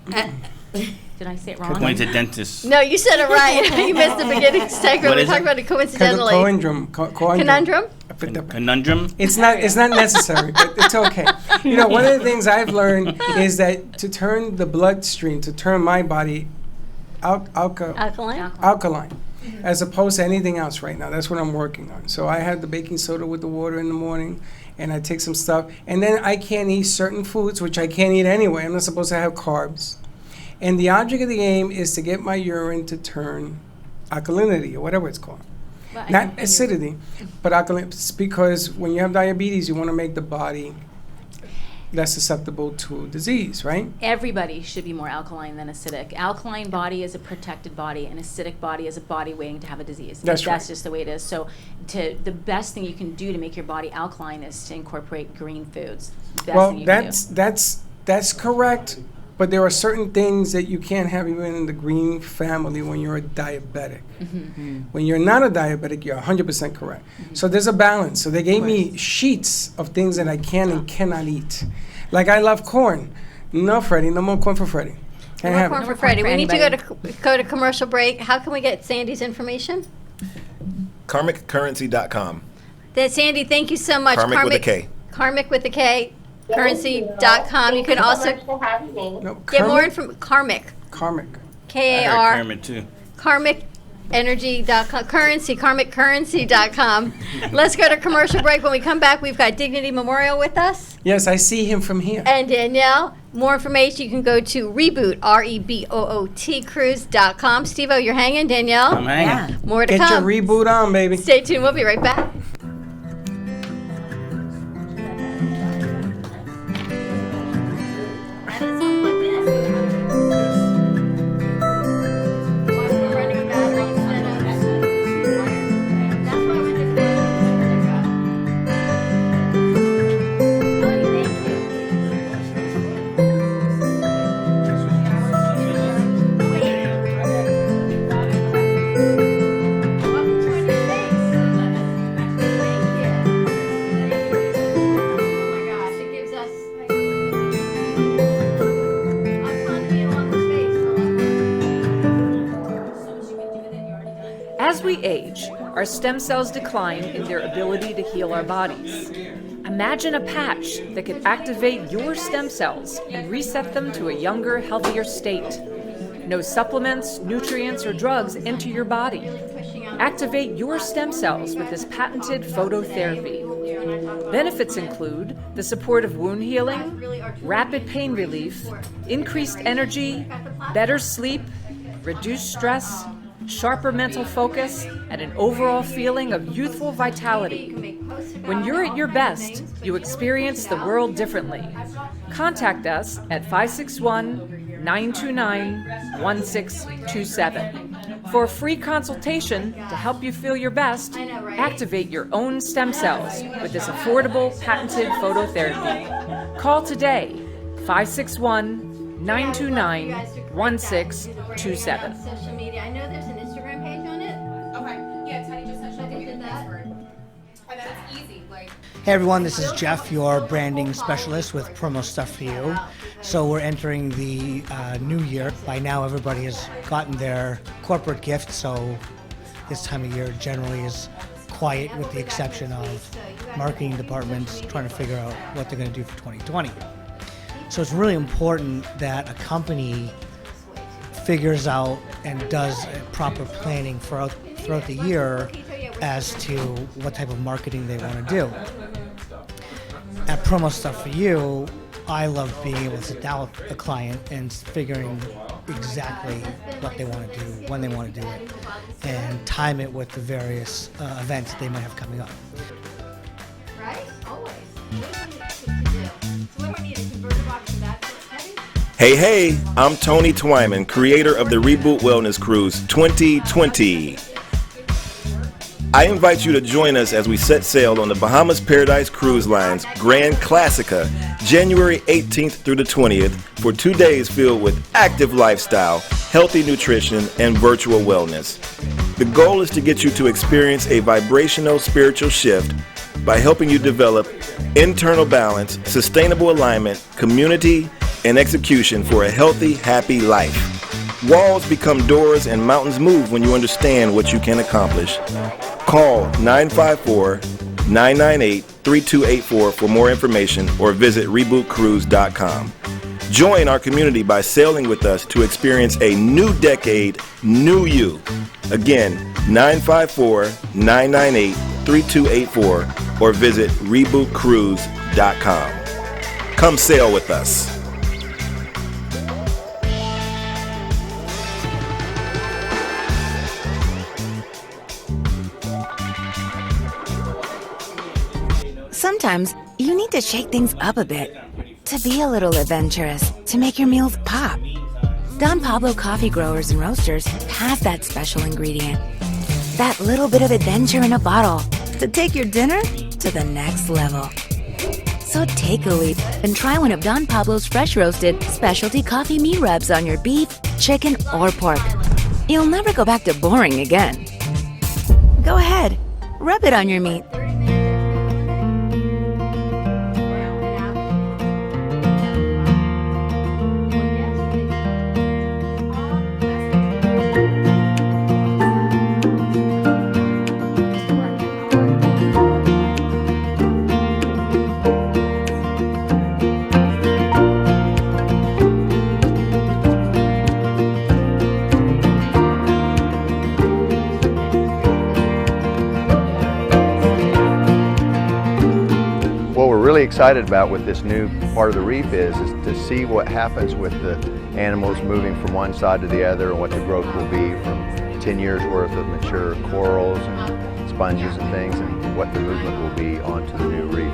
S14: Did I say it wrong?
S5: Going to dentist.
S1: No, you said it right. You missed the beginning segment.
S5: What
S1: We
S5: is
S1: talked
S5: it?
S1: about it coincidentally.
S3: Conundrum.
S1: Conundrum?
S3: It's not necessary, but it's okay. One of the things I've learned is that to turn the bloodstream, to turn my body alkaline, as opposed to anything else right now. That's what I'm working on. So I had the baking soda with the water in the morning, and I take some stuff, and then I can't eat certain foods, which I can't eat anyway. I'm not supposed to have carbs. And the object of the game is to get my urine to turn alkalinity, or whatever it's called.
S14: Well,
S3: Not acidity, but alkaline. Because when you have diabetes, you want to make the body less susceptible to disease, right?
S14: Everybody should be more alkaline than acidic. Alkaline body is a protected body, and acidic body is a body waiting to have a disease.
S3: That's right.
S14: just the way it is. So the best thing you can do to make your body alkaline is to incorporate green foods. Best
S3: Well,
S14: thing you can do.
S3: that's correct, but there are certain things that you can't have even in the green family when you're a diabetic. When you're not a diabetic, you're 100% correct. So there's a balance. So they gave me sheets of things that I can and cannot eat. Like I love corn. No, Freddie, no more corn for Freddie. Can't
S1: No
S3: have
S1: more
S3: it.
S1: corn for Freddie. We need to go to commercial break. How can we get Sandy's information?
S6: KarmicCurrency.com.
S1: Sandy, thank you so much.
S6: Karmic with a K.
S1: Karmic with a K. Currency.com. You can also get more from Karmic.
S3: Karmic.
S1: K-A-R.
S5: Kermit too.
S1: KarmicEnergy.com. Currency. KarmicCurrency.com. Let's go to commercial break. When we come back, we've got Dignity Memorial with us.
S3: Yes, I see him from here.
S1: And Danielle. More information, you can go to Reboot, REBOOT, cruise.com. Steve-O, you're hanging. Danielle?
S5: I'm hanging.
S1: More to
S3: Get
S1: come.
S3: your reboot on, baby.
S1: Stay tuned. We'll be right back.
S15: we age, our stem cells decline in their ability to heal our bodies. Imagine a patch that could activate your stem cells and reset them to a younger, healthier state. No supplements, nutrients, or drugs enter your body. Activate your stem cells with this patented phototherapy. Benefits include the support of wound healing, rapid pain relief, increased energy, better sleep, reduced stress, sharper mental focus, and an overall feeling of youthful vitality. When you're at your best, you experience the world differently. Contact us at 561-929-1627. For a free consultation to help you feel your best, activate your own stem cells with this affordable patented phototherapy. Call today, 561-929-1627.
S1: Social media. I know there's an Instagram page on it.
S4: Okay. Yeah, Teddy just said she'll
S1: Okay,
S4: give you
S1: did
S4: the
S1: that?
S4: password. And then it's easy.
S16: Hey everyone, this is Jeff, your branding specialist with Promo Stuff For You. So we're entering the new year. By now everybody has gotten their corporate gift, so this time of year generally is quiet with the exception of marketing departments trying to figure out what they're going to do for 2020. So it's really important that a company figures out and does proper planning throughout the year as to what type of marketing they want to do. At Promo Stuff For You, I love being able to sit down with a client and figuring exactly what they want to do, when they want to do it, and time it with the various events that they might have coming up.
S1: Right? Always. What do we need to do? So what do I need? A converter box for that?
S6: Hey, I'm Tony Twyman, creator of the Reboot Wellness Cruise 2020. I invite you to join us as we set sail on the Bahamas Paradise Cruise Line's Grand Classica, January 18th through the 20th, for 2 days filled with active lifestyle, healthy nutrition, and virtual wellness. The goal is to get you to experience a vibrational spiritual shift by helping you develop internal balance, sustainable alignment, community, and execution for a healthy, happy life. Walls become doors and mountains move when you understand what you can accomplish. Call 954-998-3284 for more information or visit rebootcruise.com. Join our community by sailing with us to experience a new decade, new you. Again, 954-998-3284 or visit rebootcruise.com. Come sail with us.
S17: Sometimes you need to shake things up a bit, to be a little adventurous, to make your meals pop. Don Pablo Coffee Growers and Roasters has that special ingredient, that little bit of adventure in a bottle, to take your dinner to the next level. So take a leap and try one of Don Pablo's fresh roasted specialty coffee meat rubs on your beef, chicken, or pork. You'll never go back to boring again. Go ahead, rub it on your meat.
S18: What we're really excited about with this new part of the reef is to see what happens with the animals moving from one side to the other and what the growth will be from 10 years worth of mature corals and sponges and things, and what the movement will be onto the new reef.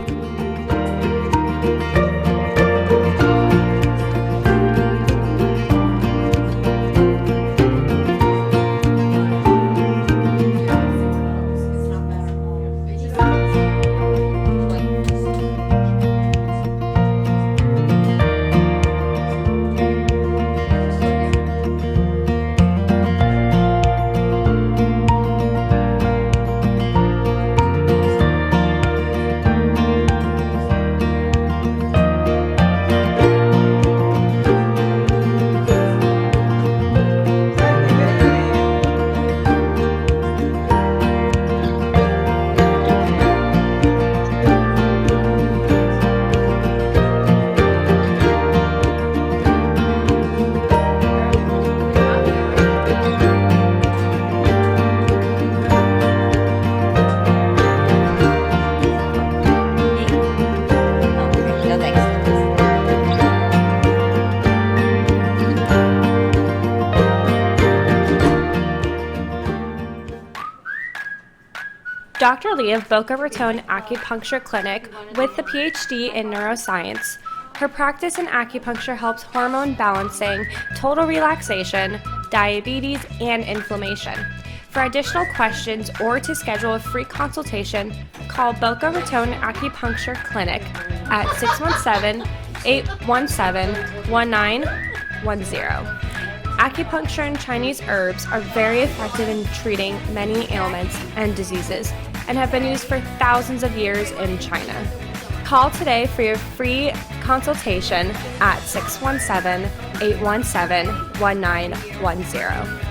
S10: Dr. Lee of Boca Raton Acupuncture Clinic with the PhD in neuroscience. Her practice in acupuncture helps hormone balancing, total relaxation, diabetes, and inflammation. For additional questions or to schedule a free consultation, call Boca Raton Acupuncture Clinic at 617-817-1910. Acupuncture and Chinese herbs are very effective in treating many ailments and diseases and have been used for thousands of years in China. Call today for your free consultation at 617-817-1910.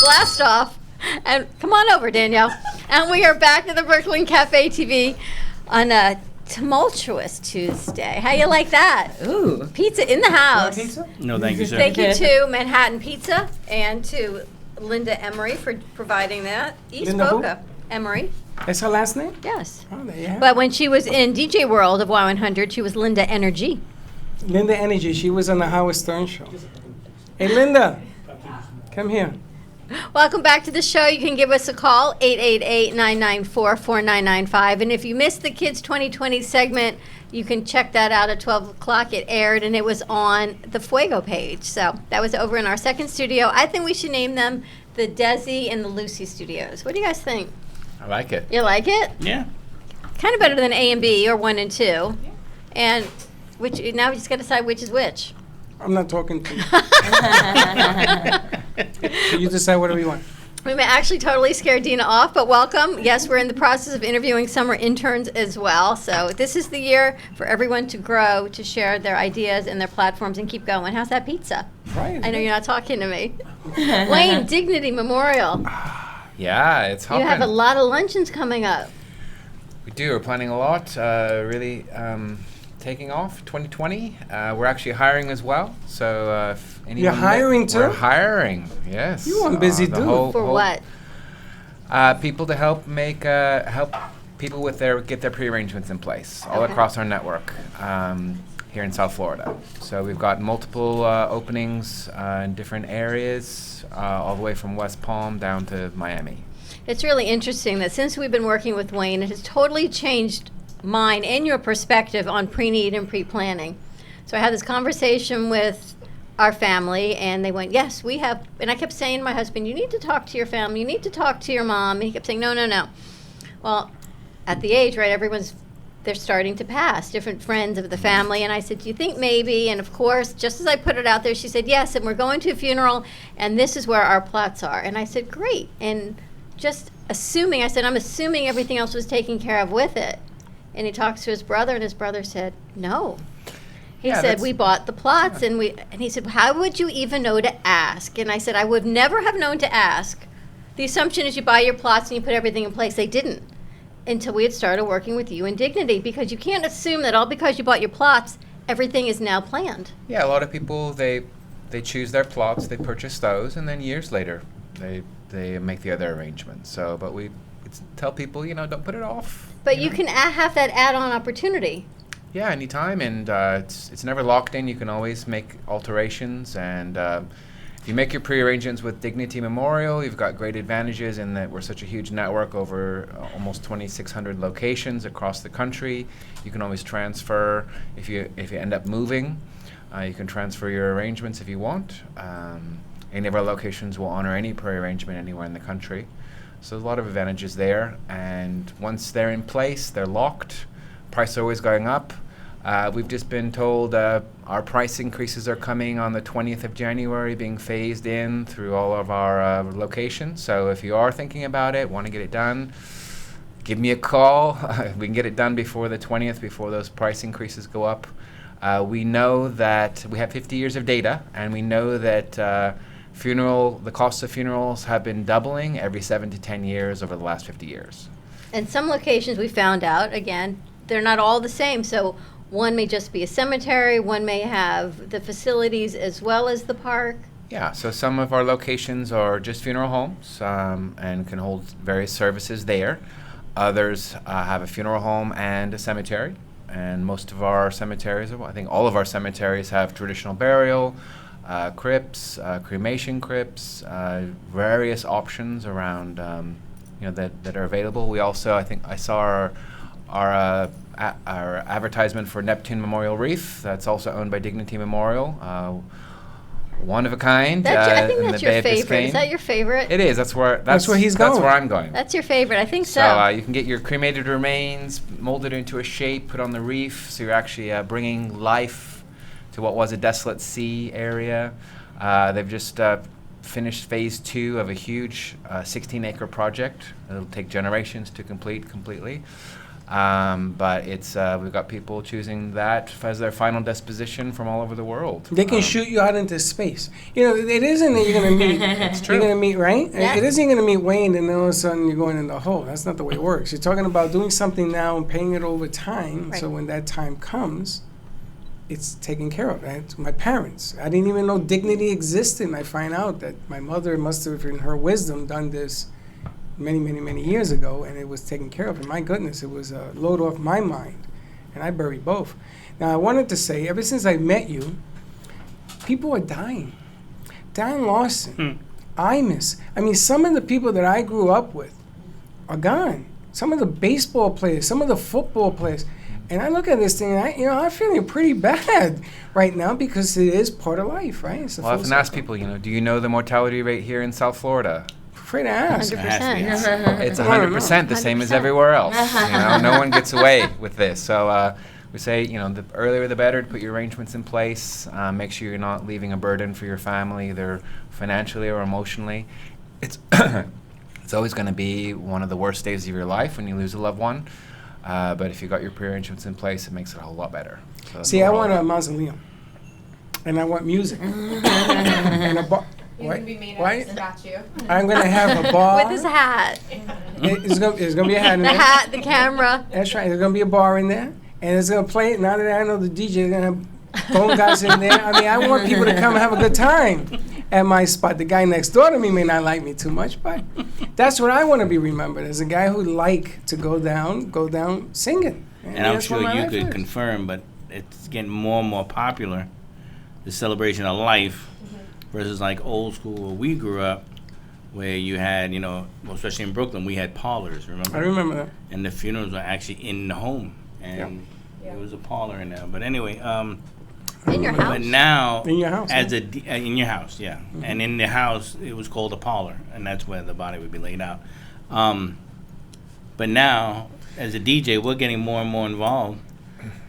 S1: Blast off. And come on over, Danielle. And we are back at the Brooklyn Cafe TV on a tumultuous Tuesday. How you like that?
S7: Ooh.
S1: Pizza in the house.
S3: Pizza?
S5: No, thank you, sir.
S1: Thank you to Manhattan Pizza and to Linda Emery for providing that. East
S3: Linda who?
S1: Boca. Emery.
S3: That's her last name?
S1: Yes.
S3: Oh, there you have
S1: But when she was in DJ World of Y100, she was Linda Energy.
S3: Linda Energy. She was on the Howard Stern show. Hey, Linda. Come here.
S1: Welcome back to the show. You can give us a call, 888-994-4995. And if you missed the Kids 2020 segment, you can check that out at 12 o'clock. It aired, and it was on the Fuego page. So that was over in our second studio. I think we should name them the Desi and the Lucy studios. What do you guys think?
S19: I like it.
S1: You like it?
S5: Yeah.
S1: Kind of better than A and B or 1 and 2. And which now we just got to decide which is which.
S3: I'm not talking to you. So you decide whatever you want.
S1: We may actually totally scare Dina off, but welcome. Yes, we're in the process of interviewing summer interns as well. So this is the year for everyone to grow, to share their ideas and their platforms and keep going. How's that pizza?
S3: Right.
S1: I know you're not talking to me. Wayne, Dignity Memorial.
S19: Yeah, it's
S1: You
S19: hopping.
S1: have a lot of luncheons coming up.
S19: We do. We're planning a lot. Really taking off 2020. We're actually hiring as well. So if anyone
S3: You're hiring too?
S19: We're hiring. Yes.
S3: You are a busy
S19: the
S3: dude.
S1: For what?
S19: People to help make help people with get their pre-arrangements in place all
S1: Okay.
S19: across our network here in South Florida. So we've got multiple openings in different areas, all the way from West Palm down to Miami.
S1: It's really interesting that since we've been working with Wayne, it has totally changed mine and your perspective on pre-need and pre-planning. So I had this conversation with our family, and they went, yes, we have, and I kept saying to my husband, you need to talk to your family, you need to talk to your mom, and he kept saying, no, no, no. Well, at the age, right, they're starting to pass, different friends of the family, and I said, do you think maybe, and of course, just as I put it out there, she said, yes, and we're going to a funeral, and this is where our plots are. And I said, great, and just assuming, I said, I'm assuming everything else was taken care of with it. And he talks to his brother, and his brother said, no. He
S19: Yeah,
S1: said,
S19: that's-
S1: we bought the plots, and he said, how would you even know to ask? And I said, I would never have known to ask. The assumption is you buy your plots and you put everything in place. They didn't until we had started working with you in Dignity, because you can't assume that all because you bought your plots, everything is now planned.
S19: Yeah, a lot of people, they choose their plots, they purchase those, and then years later, they make the other arrangements. So, but we tell people, don't put it off.
S1: But you can have that add-on opportunity.
S19: Yeah, anytime, and it's never locked in. You can always make alterations, and if you make your pre-arrangements with Dignity Memorial, you've got great advantages in that we're such a huge network over almost 2,600 locations across the country. You can always transfer if you end up moving. You can transfer your arrangements if you want. Any of our locations will honor any pre-arrangement anywhere in the country. So there's a lot of advantages there, and once they're in place, they're locked. Prices are always going up. We've just been told our price increases are coming on the 20th of January, being phased in through all of our locations. So if you are thinking about it, want to get it done, give me a call. We can get it done before the 20th, before those price increases go up. We know that we have 50 years of data, and we know that the cost of funerals have been doubling every 7 to 10 years over the last 50 years.
S1: And some locations we found out, again, they're not all the same. So one may just be a cemetery, one may have the facilities as well as the park.
S19: Yeah, so some of our locations are just funeral homes and can hold various services there. Others have a funeral home and a cemetery. And most of our cemeteries, I think all of our cemeteries, have traditional burial, crypts, cremation crypts, various options around that are available. We also, I think I saw our advertisement for Neptune Memorial Wreath. That's also owned by Dignity Memorial. One of a kind.
S1: I think that's your favorite. Is that your favorite?
S19: It is. That's where he's going. That's where I'm going.
S1: That's your favorite. I think so.
S19: So you can get your cremated remains molded into a shape, put on the wreath. So you're actually bringing life to what was a desolate sea area. They've just finished phase 2 of a huge 16-acre project. It'll take generations to complete completely. But it's we've got people choosing that as their final disposition from all over the world.
S3: They can shoot you out into space. It isn't that you're going to meet.
S19: It's true.
S3: You're going to meet, right?
S1: Yeah.
S3: It isn't going to meet Wayne and then all of a sudden you're going in the hole. That's not the way it works. You're talking about doing something now and paying it over time.
S1: Right.
S3: So when that time comes, it's taken care of. Right? My parents, I didn't even know dignity existed. And I find out that my mother must have, in her wisdom, done this many years ago, and it was taken care of. And my goodness, it was a load off my mind, and I buried both. Now, I wanted to say, ever since I met you, people are dying. Dan Lawson, Imus. I mean, some of the people that I grew up with are gone. Some of the baseball players, some of the football players. And I look at this thing, and I'm feeling pretty bad right now because it is part of life, right? It's a
S19: Well, I
S3: full
S19: often ask
S3: circle.
S19: people, do you know the mortality rate here in South Florida?
S3: Afraid to ask.
S1: 100%.
S19: It's 100%, the same as everywhere else. No one gets away with this. So we say, the earlier the better to put your arrangements in place. Make sure you're not leaving a burden for your family, either financially or emotionally. It's it's always going to be one of the worst days of your life when you lose a loved one. But if you got your pre-arrangements in place, it makes it a whole lot better. So
S3: See, I want a mausoleum, and I want music, and a bar. What?
S4: statue.
S3: I'm gonna have a bar.
S1: With his hat.
S3: It's gonna be a hat in
S1: The
S3: there.
S1: hat, the camera.
S3: That's right. There's gonna be a bar in there, and it's gonna play. Now that I know the DJ, is gonna have phone guys in there. I mean, I want people to come and have a good time at my spot. The guy next door to me may not like me too much, but that's what I want to be remembered as, a guy who liked to go down singing.
S5: And I'm
S3: that's what
S5: sure
S3: my
S5: you
S3: life
S5: could
S3: is.
S5: confirm, but it's getting more and more popular, the celebration of life, versus like old school where we grew up, where you had, especially in Brooklyn, we had parlors, remember?
S3: I remember that.
S5: And the funerals were actually in the home, and it was a parlor in there. But anyway,
S1: In your house.
S5: but now,
S3: In your house,
S5: as
S3: yeah.
S5: in your house, yeah, and in the house it was called a parlor, and that's where the body would be laid out. But now, as a DJ, we're getting more and more involved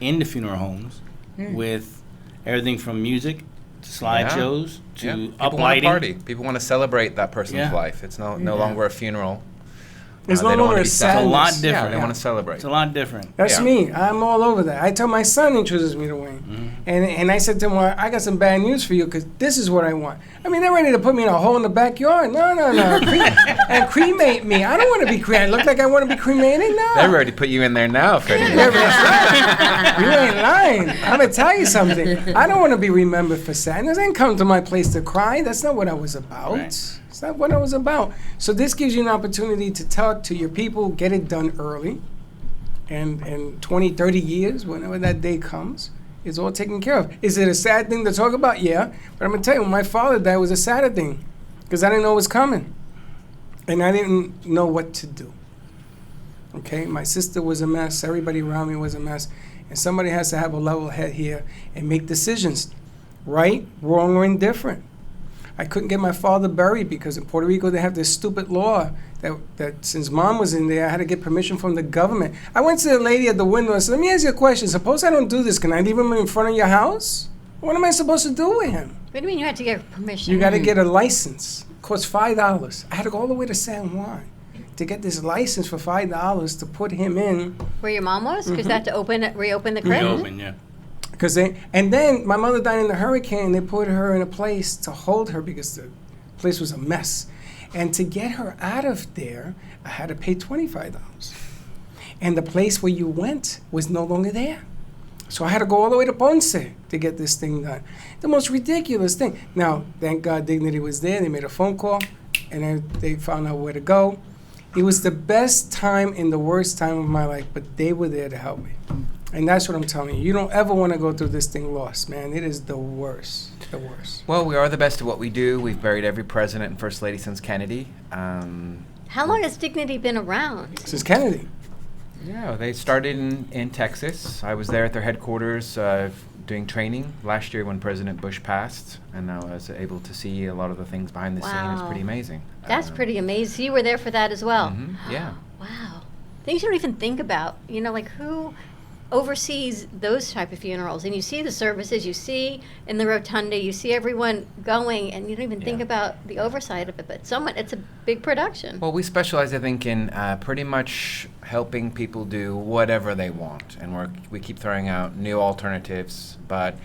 S5: in the funeral homes with everything from music to slideshows to
S19: People want to
S5: uplighting.
S19: party. People want to celebrate that person's
S5: Yeah.
S19: life. It's no longer a funeral.
S3: It's
S19: They
S3: no
S19: don't
S3: longer
S19: wanna
S3: a
S19: be
S3: sadness.
S5: It's a lot
S3: Yeah,
S5: different.
S19: They want to celebrate.
S5: It's a lot different.
S3: That's
S19: Yeah.
S3: me. I'm all over that. I tell my son introduces me to Wayne. And I said to him, well, I got some bad news for you because this is what I want. I mean, they're ready to put me in a hole in the backyard. No. And cremate me. I don't want to be cremated. I look like I want to be cremated? No.
S19: They're ready to put you in there now, Freddie.
S3: You ain't lying. I'm going to tell you something. I don't want to be remembered for sadness. I didn't come to my place to cry. That's not what I was about.
S5: Right.
S3: It's not what I was about. So this gives you an opportunity to talk to your people, get it done early. And in 20, 30 years, whenever that day comes, it's all taken care of. Is it a sad thing to talk about? Yeah. But I'm going to tell you, when my father died, it was a sad thing because I didn't know it was coming. And I didn't know what to do. Okay? My sister was a mess. Everybody around me was a mess. And somebody has to have a level head here and make decisions. Right, wrong, or indifferent. I couldn't get my father buried because in Puerto Rico they have this stupid law that since Mom was in there, I had to get permission from the government. I went to the lady at the window and said, let me ask you a question. Suppose I don't do this. Can I leave him in front of your house? What am I supposed to do with him?
S1: What do you mean you had to get permission?
S3: You got to get a license. It costs $5. I had to go all the way to San Juan. to get this license for $5 to put him in.
S1: Where your mom was? Because
S3: Mhm.
S1: they had to reopen the crib?
S5: Reopen, yeah.
S3: And then my mother died in the hurricane. They put her in a place to hold her because the place was a mess. And to get her out of there, I had to pay $25. And the place where you went was no longer there. So I had to go all the way to Ponce to get this thing done. The most ridiculous thing. Now, thank God Dignity was there. They made a phone call, and then they found out where to go. It was the best time and the worst time of my life, but they were there to help me. And that's what I'm telling you. You don't ever want to go through this thing lost, man. It is the worst, the worst.
S19: Well, we are the best at what we do. We've buried every president and first lady since Kennedy.
S1: How long has Dignity been around?
S3: Since Kennedy.
S19: Yeah, they started in Texas. I was there at their headquarters doing training last year when President Bush passed, and I was able to see a lot of the things behind the scene. It's
S1: Wow.
S19: pretty amazing.
S1: That's pretty amazing. So you were there for that as well?
S19: Yeah.
S1: Wow. Things you don't even think about. You know, like who oversees those type of funerals? And you see the services, you see in the rotunda, you see everyone going, and you don't even think about the oversight of it. But it's a big production.
S19: Well, we specialize, I think, in pretty much helping people do whatever they want, and we keep throwing out new alternatives. But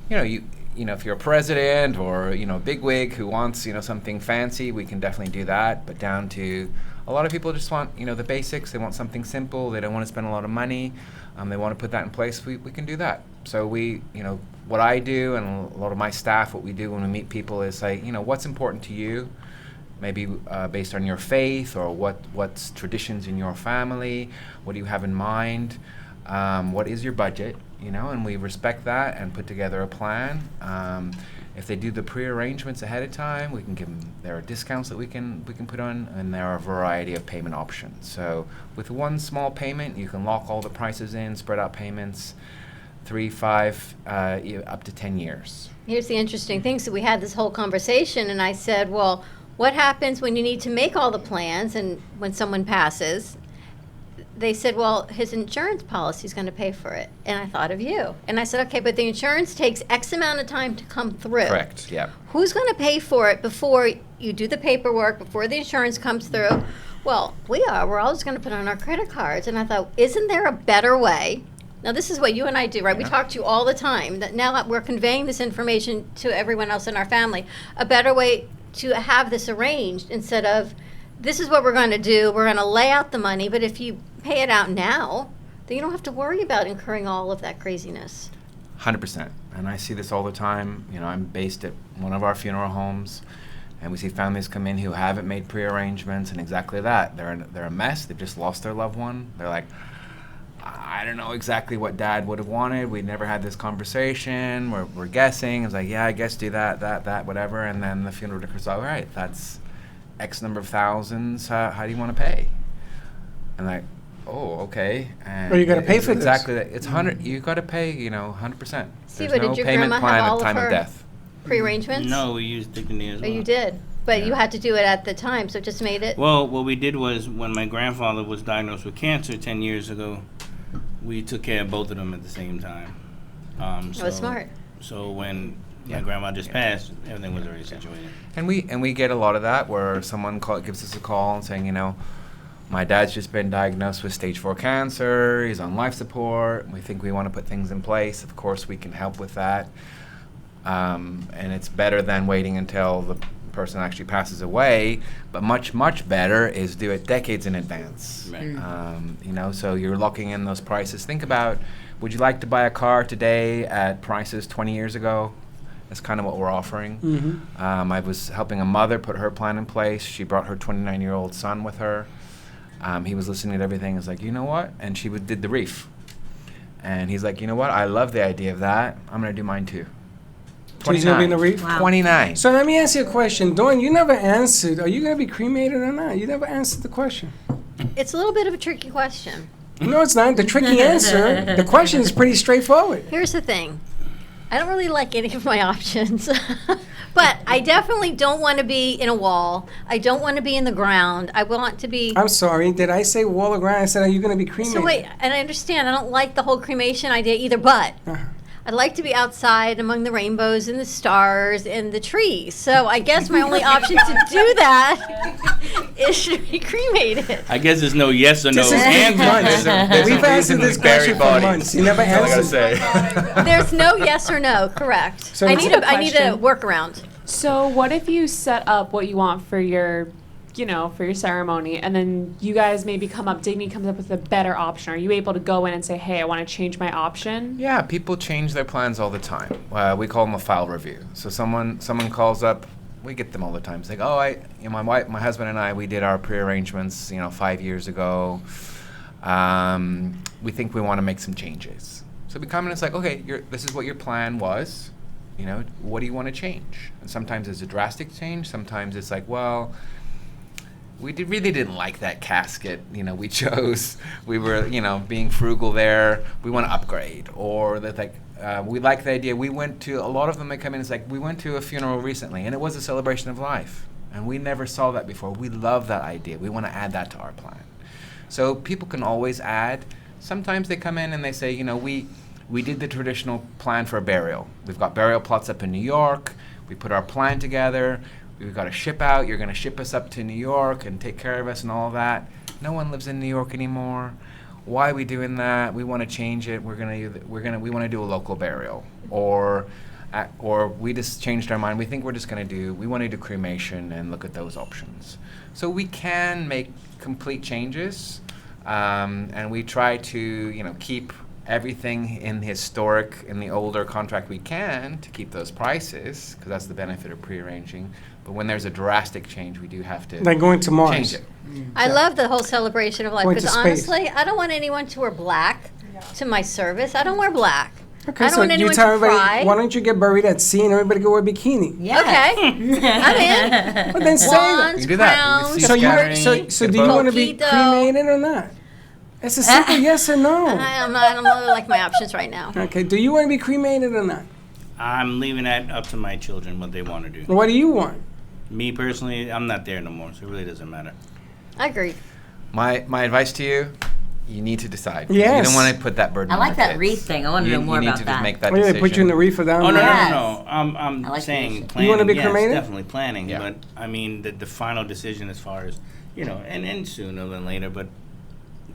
S19: you know, if you're a president or a bigwig who wants something fancy, we can definitely do that. But down to a lot of people just want the basics. They want something simple. They don't want to spend a lot of money. They want to put that in place. We can do that. So what I do and a lot of my staff, what we do when we meet people is say, what's important to you, maybe based on your faith or what's traditions in your family, what do you have in mind, what is your budget, and we respect that and put together a plan. If they do the pre-arrangements ahead of time, we can give them. There are discounts that we can put on, and there are a variety of payment options. So with one small payment, you can lock all the prices in, spread out payments, 3, 5, up to 10 years.
S1: Here's the interesting thing. So we had this whole conversation, and I said, well, what happens when you need to make all the plans and when someone passes? They said, well, his insurance policy is going to pay for it. And I thought of you. And I said, okay, but the insurance takes X amount of time to come through.
S19: Correct, yeah.
S1: Who's going to pay for it before you do the paperwork, before the insurance comes through? Well, we are. We're all just going to put on our credit cards. And I thought, isn't there a better way? Now, this is what you and I do, right? We talk to you all the time. That now that we're conveying this information to everyone else in our family, a better way to have this arranged instead of, this is what we're going to do. We're going to lay out the money, but if you pay it out now, then you don't have to worry about incurring all of that craziness.
S19: 100%. And I see this all the time. I'm based at one of our funeral homes, and we see families come in who haven't made pre-arrangements, and exactly that. They're a mess. They've just lost their loved one. They're like, I don't know exactly what Dad would have wanted. We never had this conversation. We're guessing. It's like, yeah, I guess do that, whatever. And then the funeral director's all right, that's X number of thousands. How do you want to pay? And like, oh, okay. And
S3: well, you got to pay for
S19: exactly
S3: this.
S19: That. It's 100. You got to pay. 100%.
S1: See,
S19: There's
S1: but
S19: no
S1: did your
S19: payment
S1: grandma
S19: plan
S1: have all
S19: at time
S1: of her
S19: death.
S1: pre-arrangements?
S5: No, we used Dignity as
S1: Oh,
S5: well.
S1: you did. But you had to do it at the time, so it just made it.
S5: Well, what we did was when my grandfather was diagnosed with cancer 10 years ago, we took care of both of them at the same time.
S1: That was smart.
S5: So when my grandma just passed, everything was already situated.
S19: And we get a lot of that where someone gives us a call and saying, my dad's just been diagnosed with stage 4 cancer. He's on life support. We think we want to put things in place. Of course, we can help with that. And it's better than waiting until the person actually passes away. But much, much better is do it decades in advance.
S5: Right.
S19: So you're locking in those prices. Think about, would you like to buy a car today at prices 20 years ago? That's kind of what we're offering.
S3: Mm-hmm.
S19: I was helping a mother put her plan in place. She brought her 29-year-old son with her. He was listening to everything. He's like, you know what? And she did the reef. And he's like, you know what? I love the idea of that. I'm going to do mine too.
S3: So he's going to be in the reef?
S19: Wow. 29.
S3: So let me ask you a question. Dawn, you never answered. Are you going to be cremated or not? You never answered the question.
S1: It's a little bit of a tricky question.
S3: No, it's not. The tricky answer, the question is pretty straightforward.
S1: Here's the thing. I don't really like any of my options. But I definitely don't want to be in a wall. I don't want to be in the ground. I want to be...
S3: I'm sorry. Did I say wall or ground? I said, are you going to be cremated?
S1: So wait, and I understand. I don't like the whole cremation idea either, but I'd like to be outside among the rainbows and the stars and the trees. So I guess my only option to do that it should be cremated.
S5: I guess there's no yes or no
S3: This is
S5: answer.
S3: months.
S19: There's
S3: We've
S19: a
S3: answered
S19: reason
S3: this
S19: we bury
S3: question for
S19: bodies.
S3: months. You never
S19: That's all I gotta
S3: answered.
S19: say.
S1: There's no yes or no, correct.
S3: So
S1: I
S3: it's-
S1: need a workaround.
S10: So what if you set up what you want for your, for your ceremony, and then you guys maybe Dignity comes up with a better option? Are you able to go in and say, hey, I want to change my option?
S19: Yeah, people change their plans all the time. We call them a file review. So someone calls up. We get them all the time. It's like, oh, my husband and I, we did our pre-arrangements, 5 years ago. We think we want to make some changes. So we come in and it's like, okay, this is what your plan was. What do you want to change? And sometimes it's a drastic change. Sometimes it's like, well, we really didn't like that casket, we chose. We were, being frugal there. We want to upgrade. Or that we like the idea. We went to, a lot of them that come in, it's like, we went to a funeral recently and it was a celebration of life. And we never saw that before. We love that idea. We want to add that to our plan. So people can always add. Sometimes they come in and they say, we did the traditional plan for a burial. We've got burial plots up in New York. We put our plan together. We've got to ship out. You're going to ship us up to New York and take care of us and all of that. No one lives in New York anymore. Why are we doing that? We want to change it. We want to do a local burial, or we just changed our mind. We think we want to do cremation and look at those options. So we can make complete changes, and we try to keep everything in the older contract we can to keep those prices, because that's the benefit of pre-arranging. But when there's a drastic change, we do have to
S3: Like going to Mars.
S19: change it.
S1: I love the whole celebration of life
S3: Going to
S1: because
S3: space.
S1: honestly, I don't want anyone to wear black to my service. I don't wear black.
S3: Okay,
S1: I don't
S3: so
S1: want
S3: you
S1: anyone
S3: tell
S1: to
S3: everybody,
S1: cry.
S3: why don't you get buried at sea and everybody go wear a bikini?
S1: Okay, I'm in.
S3: But then say that.
S1: Wands,
S19: You do that.
S1: crowns,
S19: You
S3: So
S19: scattering,
S3: so
S19: get
S3: do you
S19: both.
S3: want to be
S1: Coquito.
S3: cremated or not? It's a simple yes or no.
S1: I don't really like my options right now.
S3: Okay, do you want to be cremated or not?
S5: I'm leaving that up to my children what they want to do.
S3: What do you want?
S5: Me personally, I'm not there no more, so it really doesn't matter.
S1: I agree.
S19: My advice to you, you need to decide.
S3: Yes.
S19: You don't want to put that burden
S7: I
S19: on
S7: like
S19: the
S7: that
S19: kids.
S7: wreath thing. I want to know more
S19: You
S7: about
S19: need to
S7: that.
S19: just make that
S3: Oh, yeah,
S19: decision.
S3: they put you in the reefer down
S5: Oh, no,
S3: there?
S7: Yes.
S5: no. I'm
S7: I like
S5: saying
S7: this.
S5: planning.
S3: You wanna be
S5: yes,
S3: cremated?
S5: definitely planning.
S19: Yeah.
S5: But, I mean, the final decision as far as, and sooner than later, but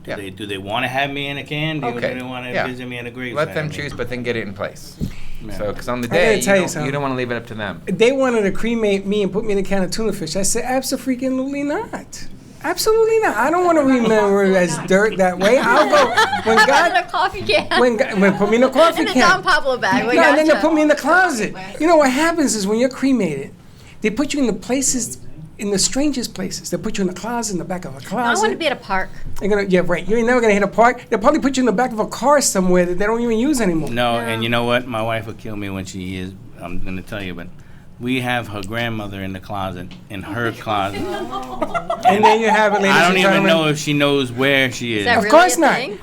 S5: do they want to have me in a can? Do they want to visit me in a grave?
S19: Let them choose, but then get it in place.
S5: Yeah.
S19: So, because on the
S3: I gotta
S19: day,
S3: tell you
S19: you
S3: something.
S19: don't want to leave it up to them.
S3: They wanted to cremate me and put me in a can of tuna fish. I said, absolutely not. Absolutely not. I don't want to remember it as dirt that way. I'll go when
S1: How
S3: God
S1: about a coffee can?
S3: when put me in a coffee
S1: in a
S3: can.
S1: Don Pablo bag. We
S3: No, and then they
S1: gotcha.
S3: put me in the closet. You know what happens is when you're cremated, they put you in the places, in the strangest places. They put you in the closet, in the back of a
S1: I
S3: closet.
S1: want to be at a park.
S3: Yeah, right. You're never gonna hit a park. They'll probably put you in the back of a car somewhere that they don't even use anymore.
S5: No, and you know what? My wife will kill me when she is. I'm going to tell you, but we have her grandmother in the closet, in her closet.
S3: And then you have it, ladies
S5: I don't
S3: and
S5: even
S3: gentlemen.
S5: know if she knows where she is.
S1: that
S3: Of
S1: really
S3: course
S1: a
S3: not.
S1: thing?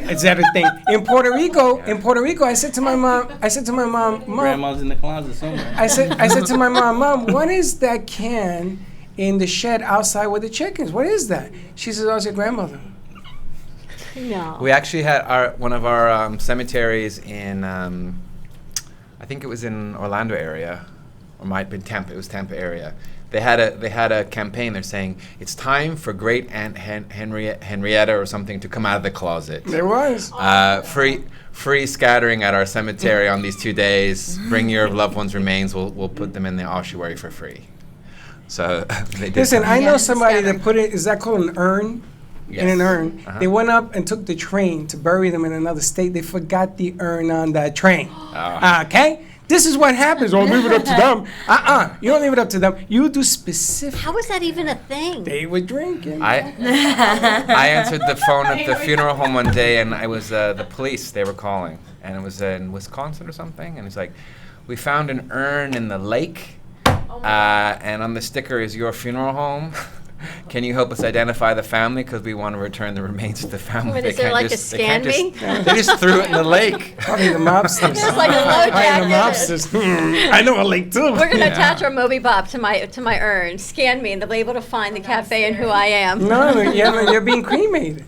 S3: Is that a thing? In Puerto Rico, I said to my mom,
S5: Grandma's in the closet somewhere.
S3: I said to my mom, what is that can in the shed outside with the chickens? What is that? She says, oh, it's your grandmother.
S1: No.
S19: We actually had one of our cemeteries in, I think it was in Orlando area, or might have been Tampa. It was Tampa area. They had a campaign. They're saying it's time for Great Aunt Henrietta or something to come out of the closet.
S3: There was.
S19: Free scattering at our cemetery on these 2 days. Bring your loved one's remains. We'll put them in the ossuary for free. So they did.
S3: Listen, I know
S1: Yeah,
S3: somebody
S1: scatter.
S3: that put it, is that called an urn? In an
S19: Yes.
S3: urn.
S19: Uh-huh.
S3: They went up and took the train to bury them in another state. They forgot the urn on that train. Okay? This is what happens. Oh, leave it up to them. You don't leave it up to them. You do specific.
S1: How is that even a thing?
S3: They were drinking.
S19: I answered the phone at the funeral home one day, and I was the police. They were calling, and it was in Wisconsin or something. And it's like, we found an urn in the lake, and on the sticker is your funeral home. Can you help us identify the family? Because we want to return the remains to the family.
S1: Wait,
S19: They
S1: is there
S19: can't
S1: like a
S19: just- they
S1: scan
S19: can't
S1: me?
S19: just- They just threw it in the lake.
S3: Probably the mobsters.
S1: It's like a low
S3: Probably the
S1: jacket.
S3: mobsters. I know a lake too.
S1: We're gonna attach our Moby Bob to my urn. Scan me, and they'll be able to find the cafe and who I am.
S3: No, you're being cremated.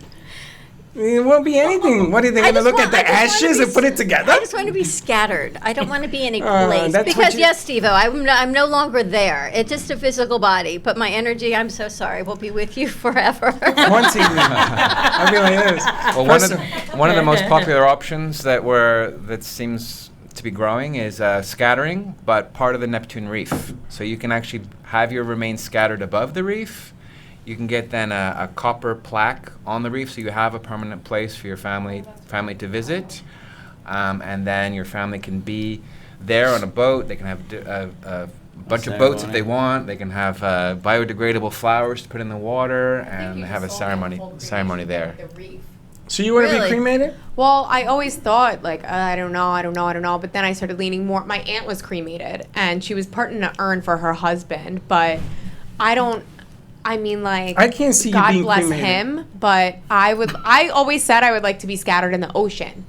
S3: It won't be anything. What are they going to look at the ashes and put it together?
S1: I just want to be scattered. I don't want to be in a
S3: Oh,
S1: place.
S3: that's what
S1: Because,
S3: you-
S1: yes, Steve-O, I'm no longer there. It's just a physical body. But my energy, I'm so sorry, will be with you forever.
S3: Haunting me. I'll be like this.
S19: Well, one of the most popular options that seems to be growing is scattering, but part of the Neptune reef. So you can actually have your remains scattered above the reef. You can get then a copper plaque on the reef, so you have a permanent place for your family to visit, and then your family can be there on a boat. They can have a bunch of boats if they want. They can have biodegradable flowers to put in the water, and have a ceremony there.
S3: So you want to be cremated?
S4: Well, I always thought like I don't know, but then I started leaning more. My aunt was cremated, and she was put in an urn for her husband, but I mean, like,
S3: I can't see you
S4: God
S3: being
S4: bless
S3: cremated.
S4: him, but I always said I would like to be scattered in the ocean,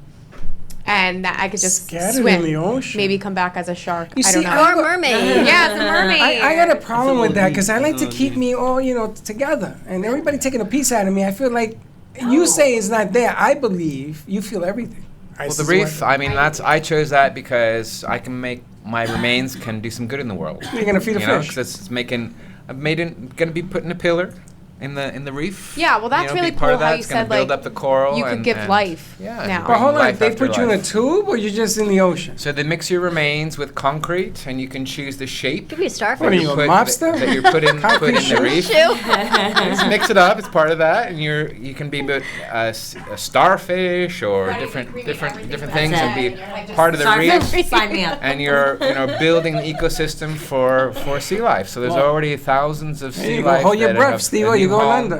S4: and that I could just
S3: Scattered
S4: swim,
S3: in the ocean?
S4: maybe come back as a shark.
S3: You
S4: I
S3: see,
S4: don't know.
S1: Or a mermaid.
S4: Yeah, as a mermaid.
S3: I got a problem with that because I like to keep me all, together. And everybody taking a piece out of me, I feel like you say it's not there. I believe you feel everything.
S19: Well, the reef, I mean, I chose that because I can make my remains can do some good in the world.
S3: You're gonna feed a fish.
S19: 'Cause it's making, gonna be put in a pillar in the reef.
S4: Yeah, well, that's really
S19: be part
S4: cool
S19: of that.
S4: how you
S19: It's gonna
S4: said,
S19: build
S4: like,
S19: up the coral.
S4: you could
S19: and-
S4: give
S19: and-
S4: life
S19: Yeah.
S4: now.
S3: But hold on,
S19: life
S3: they
S19: after
S3: put you in a
S19: life.
S3: tube or you're just in the ocean?
S19: So they mix your remains with concrete, and you can choose the shape.
S1: Could be a starfish.
S3: What are you, a
S19: put-
S3: mobster?
S19: That you're put in
S3: Concrete
S19: the
S3: shoe?
S19: reef. Just mix it up. It's part of that, and you can be a starfish or different things, and be part of the
S7: Starfish,
S19: reef.
S7: sign me up.
S19: And you're building an ecosystem for sea life. So there's already thousands of
S3: There
S19: sea
S3: you go.
S19: life.
S3: Hold your
S19: that
S3: breath,
S19: have
S3: Steve.
S19: a
S3: You're
S19: new
S3: going
S19: home.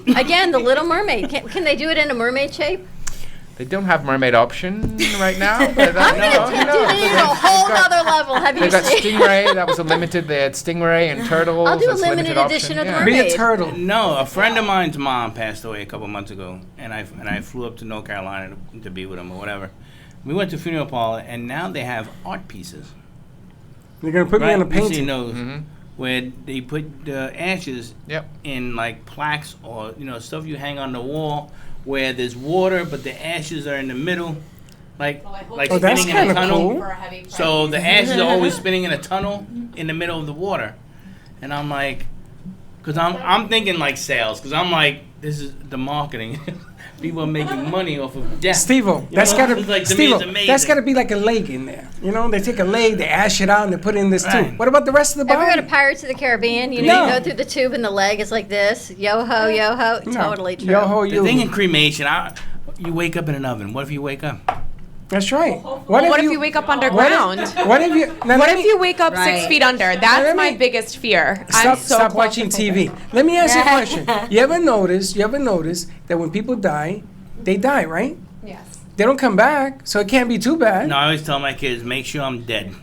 S3: under.
S1: Again, the Little Mermaid. Can they do it in a mermaid shape?
S19: They don't have mermaid option right now. But
S1: I'm going to take it to a whole other level. Have you
S19: They've got
S1: seen?
S19: Stingray. That was a limited. They had Stingray and turtles.
S1: I'll do a
S19: It's
S1: limited
S19: option,
S1: edition of the
S19: yeah.
S1: mermaid.
S3: Be a turtle.
S5: No, a friend of mine's mom passed away a couple months ago, and I flew up to North Carolina to be with him or whatever. We went to funeral parlor, and now they have art pieces.
S3: You're gonna put me on a
S5: You see
S3: painting.
S5: those where they put the ashes
S19: Yep.
S5: in like plaques or stuff you hang on the wall where there's water, but the ashes are in the middle, like
S3: Oh, that's
S5: spinning in a
S3: kinda
S5: tunnel.
S3: cool.
S5: So the ashes are always spinning in a tunnel in the middle of the water, and I'm like, because I'm thinking like sales, because I'm like, this is the marketing. People are making money off of death.
S3: Steve-O, that's
S5: know?
S3: gotta,
S5: It's like, to me, it's
S3: Steve-O,
S5: amazing.
S3: that's gotta be like a leg in there. They take a leg, they ash it out, and they put it in this tube.
S5: Right.
S3: What about the rest of the
S1: Ever
S3: body?
S1: go to Pirates of the Caribbean? You
S3: No.
S1: go through the tube and the leg is like this. Yo ho, yo ho.
S3: No.
S1: Totally true.
S3: Yo-ho,
S5: The
S3: you.
S5: thing in cremation, you wake up in an oven. What if you wake up?
S3: That's right.
S4: What if you wake up underground?
S3: What if you? Now,
S4: What
S3: let
S4: if
S3: me-
S4: you wake up 6
S7: Right.
S4: feet under? That's my biggest fear. I'm so
S3: Stop watching TV. Let me ask you a question. You ever notice that when people die, they die, right?
S4: Yes.
S3: They don't come back, so it can't be too bad.
S5: No, I always tell my kids, make sure I'm dead.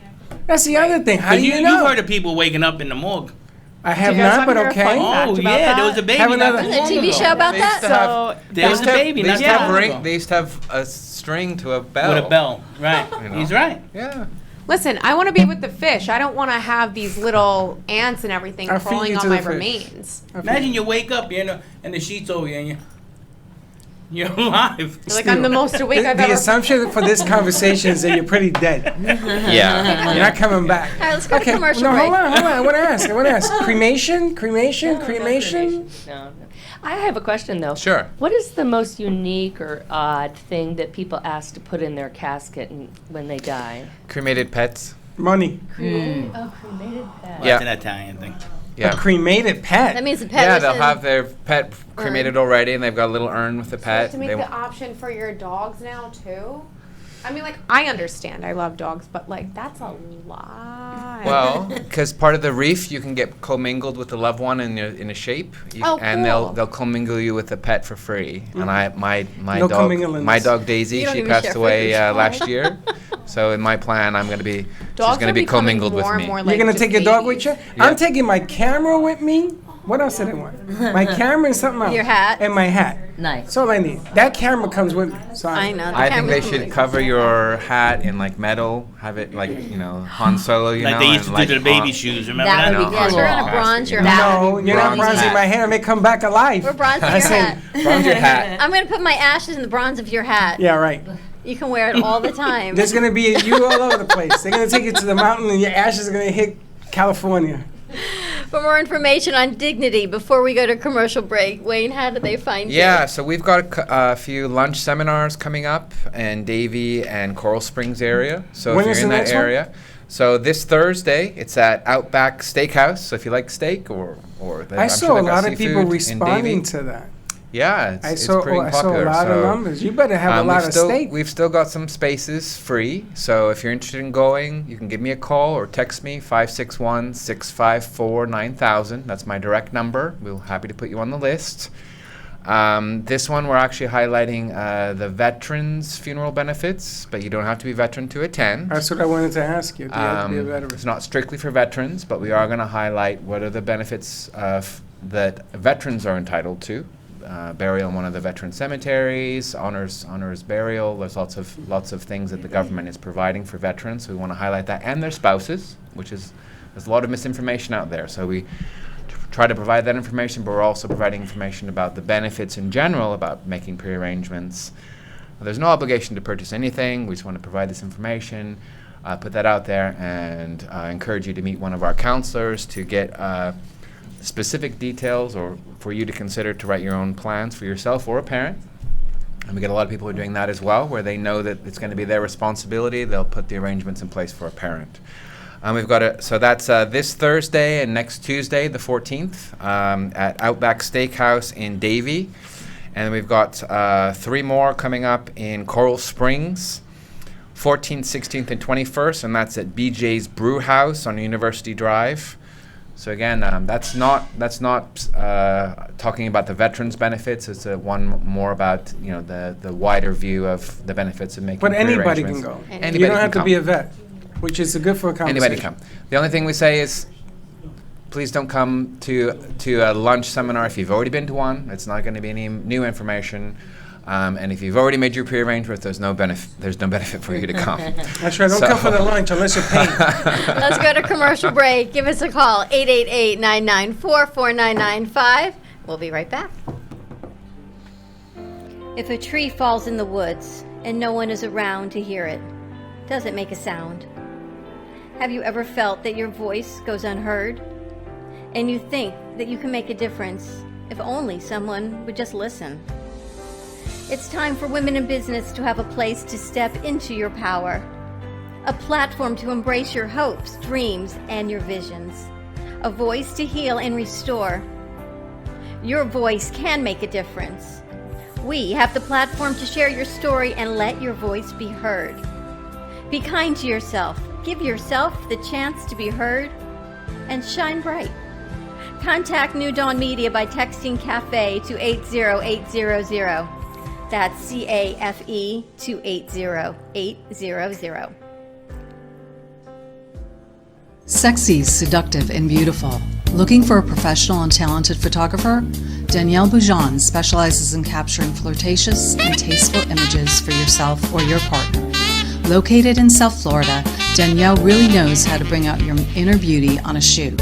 S3: That's the other thing. How do you
S5: You've
S3: know?
S5: heard of people waking up in the morgue.
S3: I have
S4: you guys
S3: not, but
S4: wanna hear a
S3: okay.
S4: fun fact
S5: Oh,
S4: about
S5: yeah,
S4: that?
S5: there was a baby
S3: Have
S5: not
S3: another-
S5: too
S1: There's a
S5: long
S1: TV
S5: ago.
S1: show about
S19: They used
S1: that?
S19: to
S4: So
S19: have-
S5: There was a baby
S19: They
S5: not
S19: used
S5: too
S19: to have
S5: long
S19: ring.
S5: ago.
S19: They used to have a string to a bell.
S5: With a bell, right.
S19: You know?
S5: He's right.
S19: Yeah.
S4: Listen, I want to be with the fish. I don't want to have these little ants and everything
S3: I'll feed
S4: crawling
S3: you
S4: on
S3: to
S4: my
S3: the fish.
S4: remains.
S5: Imagine you wake up, and the sheet's over you, and you're alive.
S4: Like I'm the most awake I've
S3: The
S4: ever.
S3: assumption for this conversation is that you're pretty dead.
S19: Yeah.
S3: You're not coming back.
S1: All right, let's go to commercial
S3: No,
S1: break.
S3: hold on. I want to ask. Cremation?
S20: No. I have a question though.
S19: Sure.
S20: What is the most unique or odd thing that people ask to put in their casket when they die?
S19: Cremated pets.
S3: Money.
S20: Oh, cremated pet.
S19: Yeah.
S5: That's an Italian thing.
S19: Yeah.
S3: A cremated pet.
S1: That means the pet
S19: Yeah,
S1: was
S19: they'll
S1: in-
S19: have their pet cremated already, and they've got a little urn with the
S4: You have
S19: pet.
S4: to make
S19: They-
S4: the option for your dogs now too. I mean, like I understand. I love dogs, but like that's a lot.
S19: well, because part of the reef, you can get commingled with the loved one in a shape,
S4: Oh,
S19: and
S4: cool.
S19: they'll commingle you with the pet for free. And my
S3: No
S19: dog,
S3: commingling.
S19: my dog Daisy,
S1: You don't
S19: she
S1: even
S19: passed
S1: share
S19: away
S1: food.
S19: last year. So in my plan, I'm gonna be
S4: Dogs
S19: she's gonna
S4: are
S19: be
S4: becoming
S19: commingled with
S4: more and
S19: me.
S4: more
S3: You're
S4: like
S3: gonna
S4: just
S3: take your dog with you?
S4: babies.
S3: I'm taking my camera with me. What else did I want? My camera and something else.
S1: Your hat.
S3: And my hat.
S7: Nice.
S3: That's all I need. That camera comes with me. So
S1: I know.
S19: I think they should cover your hat in like metal, have it like, you know, Han Solo, you
S5: Like
S19: know.
S5: they used
S19: and
S5: to do
S19: like
S5: to the baby shoes, remember
S7: That
S5: that?
S7: would be
S1: Yes,
S7: cool.
S1: we're gonna bronze your hat.
S3: No, you're not bronzing my hair. I may come back alive.
S1: We're bronzing
S3: I
S1: your
S3: say,
S1: hat.
S19: Bronze your hat.
S1: I'm gonna put my ashes in the bronze of your hat.
S3: Yeah, right.
S1: You can wear it all the time.
S3: There's gonna be you all over the place. They're gonna take you to the mountain, and your ashes are gonna hit California.
S1: For more information on Dignity, before we go to commercial break, Wayne, how do they find you?
S19: Yeah, so we've got a few lunch seminars coming up in Davie and Coral Springs area. So
S3: When
S19: if
S3: is
S19: you're in
S3: the
S19: that
S3: next one?
S19: area, so this Thursday it's at Outback Steakhouse. So if you like steak or
S3: I
S19: I'm
S3: saw
S19: sure
S3: a
S19: they've got
S3: lot of people
S19: seafood in
S3: responding
S19: Davie.
S3: to that.
S19: Yeah,
S3: I
S19: it's
S3: saw
S19: pretty
S3: I saw
S19: popular.
S3: a lot of
S19: so,
S3: numbers. You better have a lot of steak.
S19: We've still got some spaces free. So if you're interested in going, you can give me a call or text me 561-654-9000. That's my direct number. We're happy to put you on the list. This one we're actually highlighting the veterans funeral benefits, but you don't have to be veteran to attend.
S3: That's what I wanted to ask you. Do you have to be a veteran?
S19: It's not strictly for veterans, but we are going to highlight what are the benefits that veterans are entitled to. Burial in one of the veteran cemeteries, honors burial. There's lots of things that the government is providing for veterans. So we want to highlight that, and their spouses, there's a lot of misinformation out there. So we try to provide that information, but we're also providing information about the benefits in general about making pre-arrangements. There's no obligation to purchase anything. We just want to provide this information, put that out there, and encourage you to meet one of our counselors to get specific details, or for you to consider to write your own plans for yourself or a parent. And we get a lot of people who are doing that as well, where they know that it's going to be their responsibility. They'll put the arrangements in place for a parent. We've got so that's this Thursday and next Tuesday, the 14th, at Outback Steakhouse in Davie. And then we've got 3 more coming up in Coral Springs, 14th, 16th, and 21st, and that's at BJ's Brew House on University Drive. So again, that's not talking about the veterans benefits. It's one more about the wider view of the benefits of making.
S3: But anybody can
S19: pre-arrangements.
S3: go.
S19: Anybody
S3: You don't
S19: can
S3: have to
S19: come.
S3: be a vet, which is good for a conversation.
S19: Anybody come. The only thing we say is, please don't come to a lunch seminar if you've already been to one. It's not going to be any new information. And if you've already made your pre-arrangements, there's no benefit for you to come.
S3: That's right. Don't come for the lunch unless you're paying.
S1: Let's go to commercial break. Give us a call, 888-994-4995. We'll be right back. If a tree falls in the woods and no one is around to hear it, does it make a sound? Have you ever felt that your voice goes unheard? And you think that you can make a difference if only someone would just listen? It's time for women in business to have a place to step into your power. A platform to embrace your hopes, dreams, and your visions. A voice to heal and restore. Your voice can make a difference. We have the platform to share your story and let your voice be heard. Be kind to yourself. Give yourself the chance to be heard and shine bright. Contact New Dawn Media by texting CAFE to 80800. That's CAFE to 80800.
S21: Sexy, seductive, and beautiful. Looking for a professional and talented photographer? Danielle Boujon specializes in capturing flirtatious and tasteful images for yourself or your partner. Located in South Florida, Danielle really knows how to bring out your inner beauty on a shoot.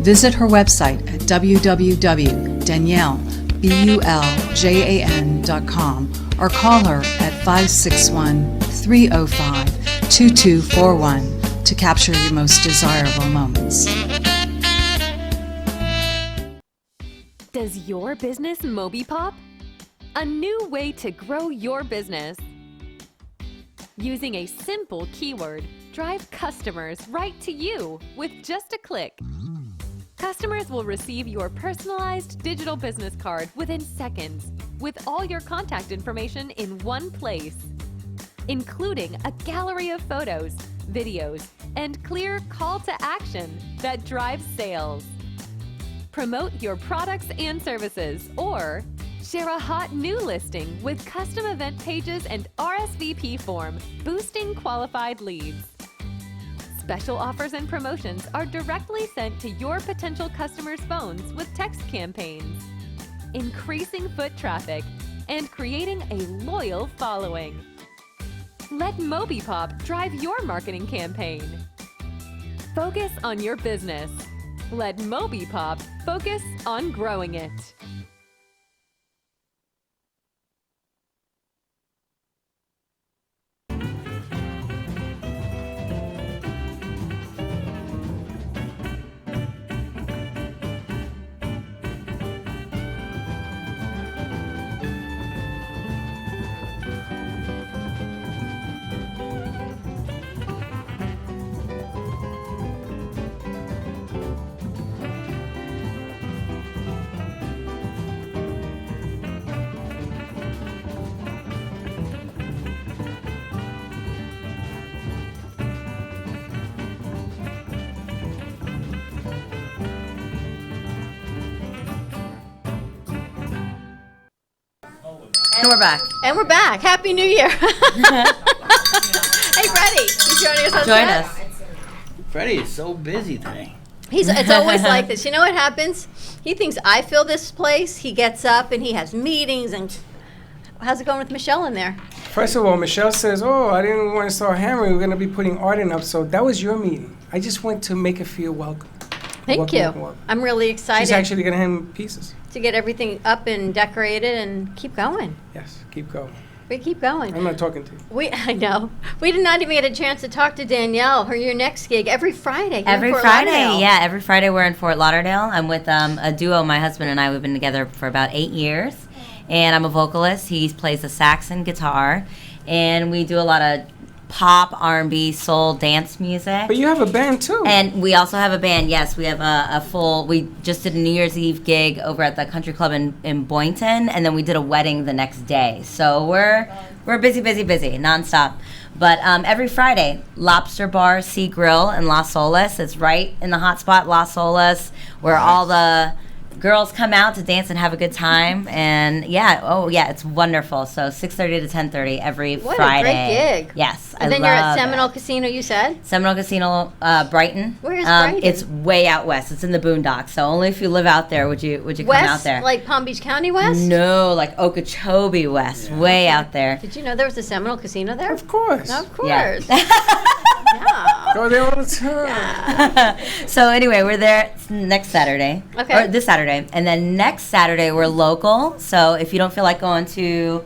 S21: Visit her website at www.daniellebuljan.com or call her at 561-305-2241 to capture your most desirable moments.
S22: Does your business Moby Pop? A new way to grow your business. Using a simple keyword, drive customers right to you with just a click. Customers will receive your personalized digital business card within seconds with all your contact information in one place, including a gallery of photos, videos, and clear call to action that drives sales. Promote your products and services, or share a hot new listing with custom event pages and RSVP form, boosting qualified leads. Special offers and promotions are directly sent to your potential customers' phones with text campaigns, increasing foot traffic and creating a loyal following. Let MobiPop drive your marketing campaign. Focus on your business. Let MobiPop focus on growing it.
S7: And we're back.
S1: And we're back. Happy New Year. Hey, Freddie, you joining us on
S7: Join
S1: set?
S7: us.
S5: Freddie is so busy today.
S1: It's always like this. You know what happens? He thinks I fill this place. He gets up and he has meetings. And how's it going with Michelle in there?
S3: First of all, Michelle says, "Oh, I didn't want to start hammering. We're going to be putting Arden up." So that was your meeting. I just went to make her feel welcome.
S1: Thank
S3: Welcome,
S1: you.
S3: welcome, welcome.
S1: I'm really excited
S3: She's actually going to hand pieces.
S1: to get everything up and decorated and keep going.
S3: Yes, keep going.
S1: We keep going.
S3: I'm not talking to you.
S1: I know. We did not even get a chance to talk to Danielle. Your next gig every Friday. You're in
S7: Every
S1: Fort
S7: Friday,
S1: Lauderdale.
S7: yeah. Every Friday we're in Fort Lauderdale. I'm with a duo, my husband and I. We've been together for about 8 years. And I'm a vocalist. He plays the sax and guitar. And we do a lot of pop, R&B, soul, dance music.
S3: But you have a band too.
S7: And we also have a band, yes. We have a full, we just did a New Year's Eve gig over at the country club in Boynton. And then we did a wedding the next day. So we're busy, nonstop. But every Friday, Lobster Bar, Sea Grill in Las Olas. It's right in the hot spot, Las Olas, where all the girls come out to dance and have a good time. And it's wonderful. So 6:30 to 10:30 every
S1: What
S7: Friday.
S1: a great gig.
S7: Yes,
S1: And then you're at Seminole Casino, you said?
S7: Seminole Casino, Brighton.
S1: Where's Brighton?
S7: It's way out west. It's in the boondocks. So only if you live out there would you come out
S1: West,
S7: there.
S1: like Palm Beach County West?
S7: No, like Okeechobee West, way out there.
S1: Did you know there was a Seminole Casino there?
S3: Of course.
S1: Of course.
S7: Yeah.
S3: Go there all the time.
S7: So anyway, we're there next Saturday.
S1: Okay.
S7: Or this Saturday. And then next Saturday, we're local. So if you don't feel like going to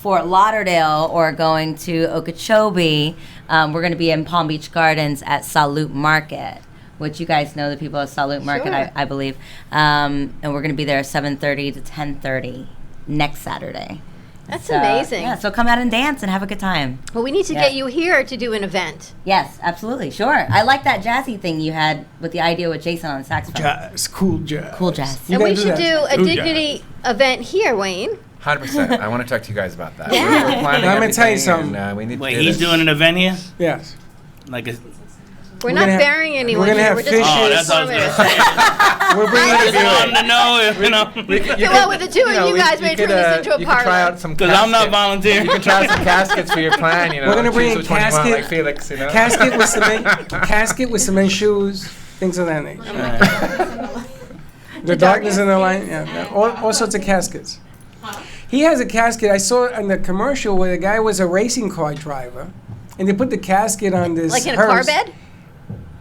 S7: Fort Lauderdale or going to Okeechobee, we're going to be in Palm Beach Gardens at Salute Market, which you guys know the people at Salute Market,
S1: Sure.
S7: I believe. And we're going to be there 7:30 to 10:30 next Saturday.
S1: That's
S7: So,
S1: amazing.
S7: Yeah, so come out and dance and have a good time.
S1: Well, we need to
S7: Yeah.
S1: get you here to do an event.
S7: Yes, absolutely, sure. I like that jazzy thing you had with the idea with Jason on the saxophone.
S3: Jazz, cool jazz.
S7: Cool jazz.
S1: And we should do a Dignity event here, Wayne.
S19: 100%. I want to talk to you guys about that.
S1: Yeah.
S19: We're planning
S3: I'm gonna tell you
S19: everything,
S3: something.
S19: and, we need to
S5: Wait,
S19: do
S5: he's
S19: this.
S5: doing an event here?
S3: Yes.
S5: Like a.
S1: We're
S3: We're
S1: not
S3: gonna have-
S1: burying anyone
S3: we're gonna
S1: here.
S3: have
S1: We're just
S3: fishes.
S5: Oh, that's what I was
S1: informative.
S3: We're bringing
S5: I
S3: it
S5: just wanted to know, you know.
S1: Yeah, well, with the two of you guys, may turn this into a
S19: you could try
S1: parlor.
S19: out some
S5: Because I'm not
S19: caskets.
S5: volunteering.
S19: You can try out some caskets for your plan, you know.
S3: We're gonna bring
S19: choose
S3: in
S19: which one you want,
S3: casket,
S19: like Felix, you know.
S3: casket with cement shoes, things of that nature. The darkness in the light, yeah, all sorts of caskets. He has a casket. I saw in the commercial where the guy was a racing car driver, and they put the casket on this.
S1: Like in a car
S3: hearse.
S1: bed?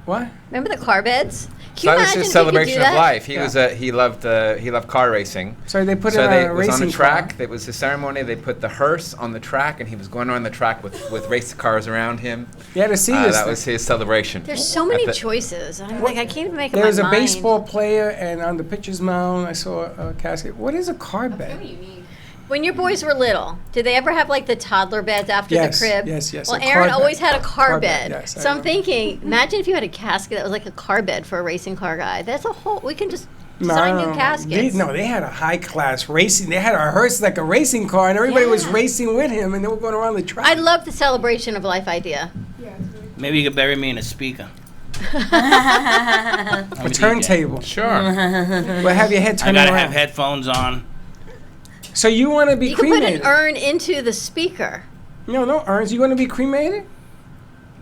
S3: What?
S1: Remember the car beds? Can
S19: So
S1: you
S19: that was
S1: imagine
S19: his
S1: if you could
S19: celebration
S1: do
S19: of
S1: that?
S19: life. He loved car racing.
S3: So they put
S19: so
S3: him
S19: they
S3: on a
S19: was on
S3: racing
S19: the track.
S3: car.
S19: It was the ceremony. They put the hearse on the track, and he was going around the track with race cars around him.
S3: You had to see this
S19: That
S3: thing.
S19: was his celebration.
S1: There's so many
S19: At the-
S1: choices. I'm like, I can't even make up
S3: There
S1: my
S3: was a
S1: mind.
S3: baseball player, and on the pitcher's mound, I saw a casket. What is a car bed?
S1: When your boys were little, did they ever have like the toddler beds after
S3: Yes,
S1: the crib?
S3: yes, yes,
S1: Well,
S3: a
S1: Aaron
S3: car
S1: always
S3: bed.
S1: had a car bed.
S3: Yes, I
S1: so I'm
S3: know.
S1: thinking, imagine if you had a casket that was like a car bed for a racing car guy. That's a whole. We can just design new caskets.
S3: They had a high class racing. They had a hearse like a racing car, and everybody was
S1: Yeah.
S3: racing with him, and they were going around the track.
S1: I love the celebration of life idea.
S5: Maybe you could bury me in a speaker.
S3: A turntable.
S19: Sure.
S3: But have your head
S5: I
S3: turned
S5: gotta
S3: around.
S5: have headphones on.
S3: So you want to be
S1: You can put
S3: cremated?
S1: an urn into the speaker.
S3: No urns. You want to be cremated?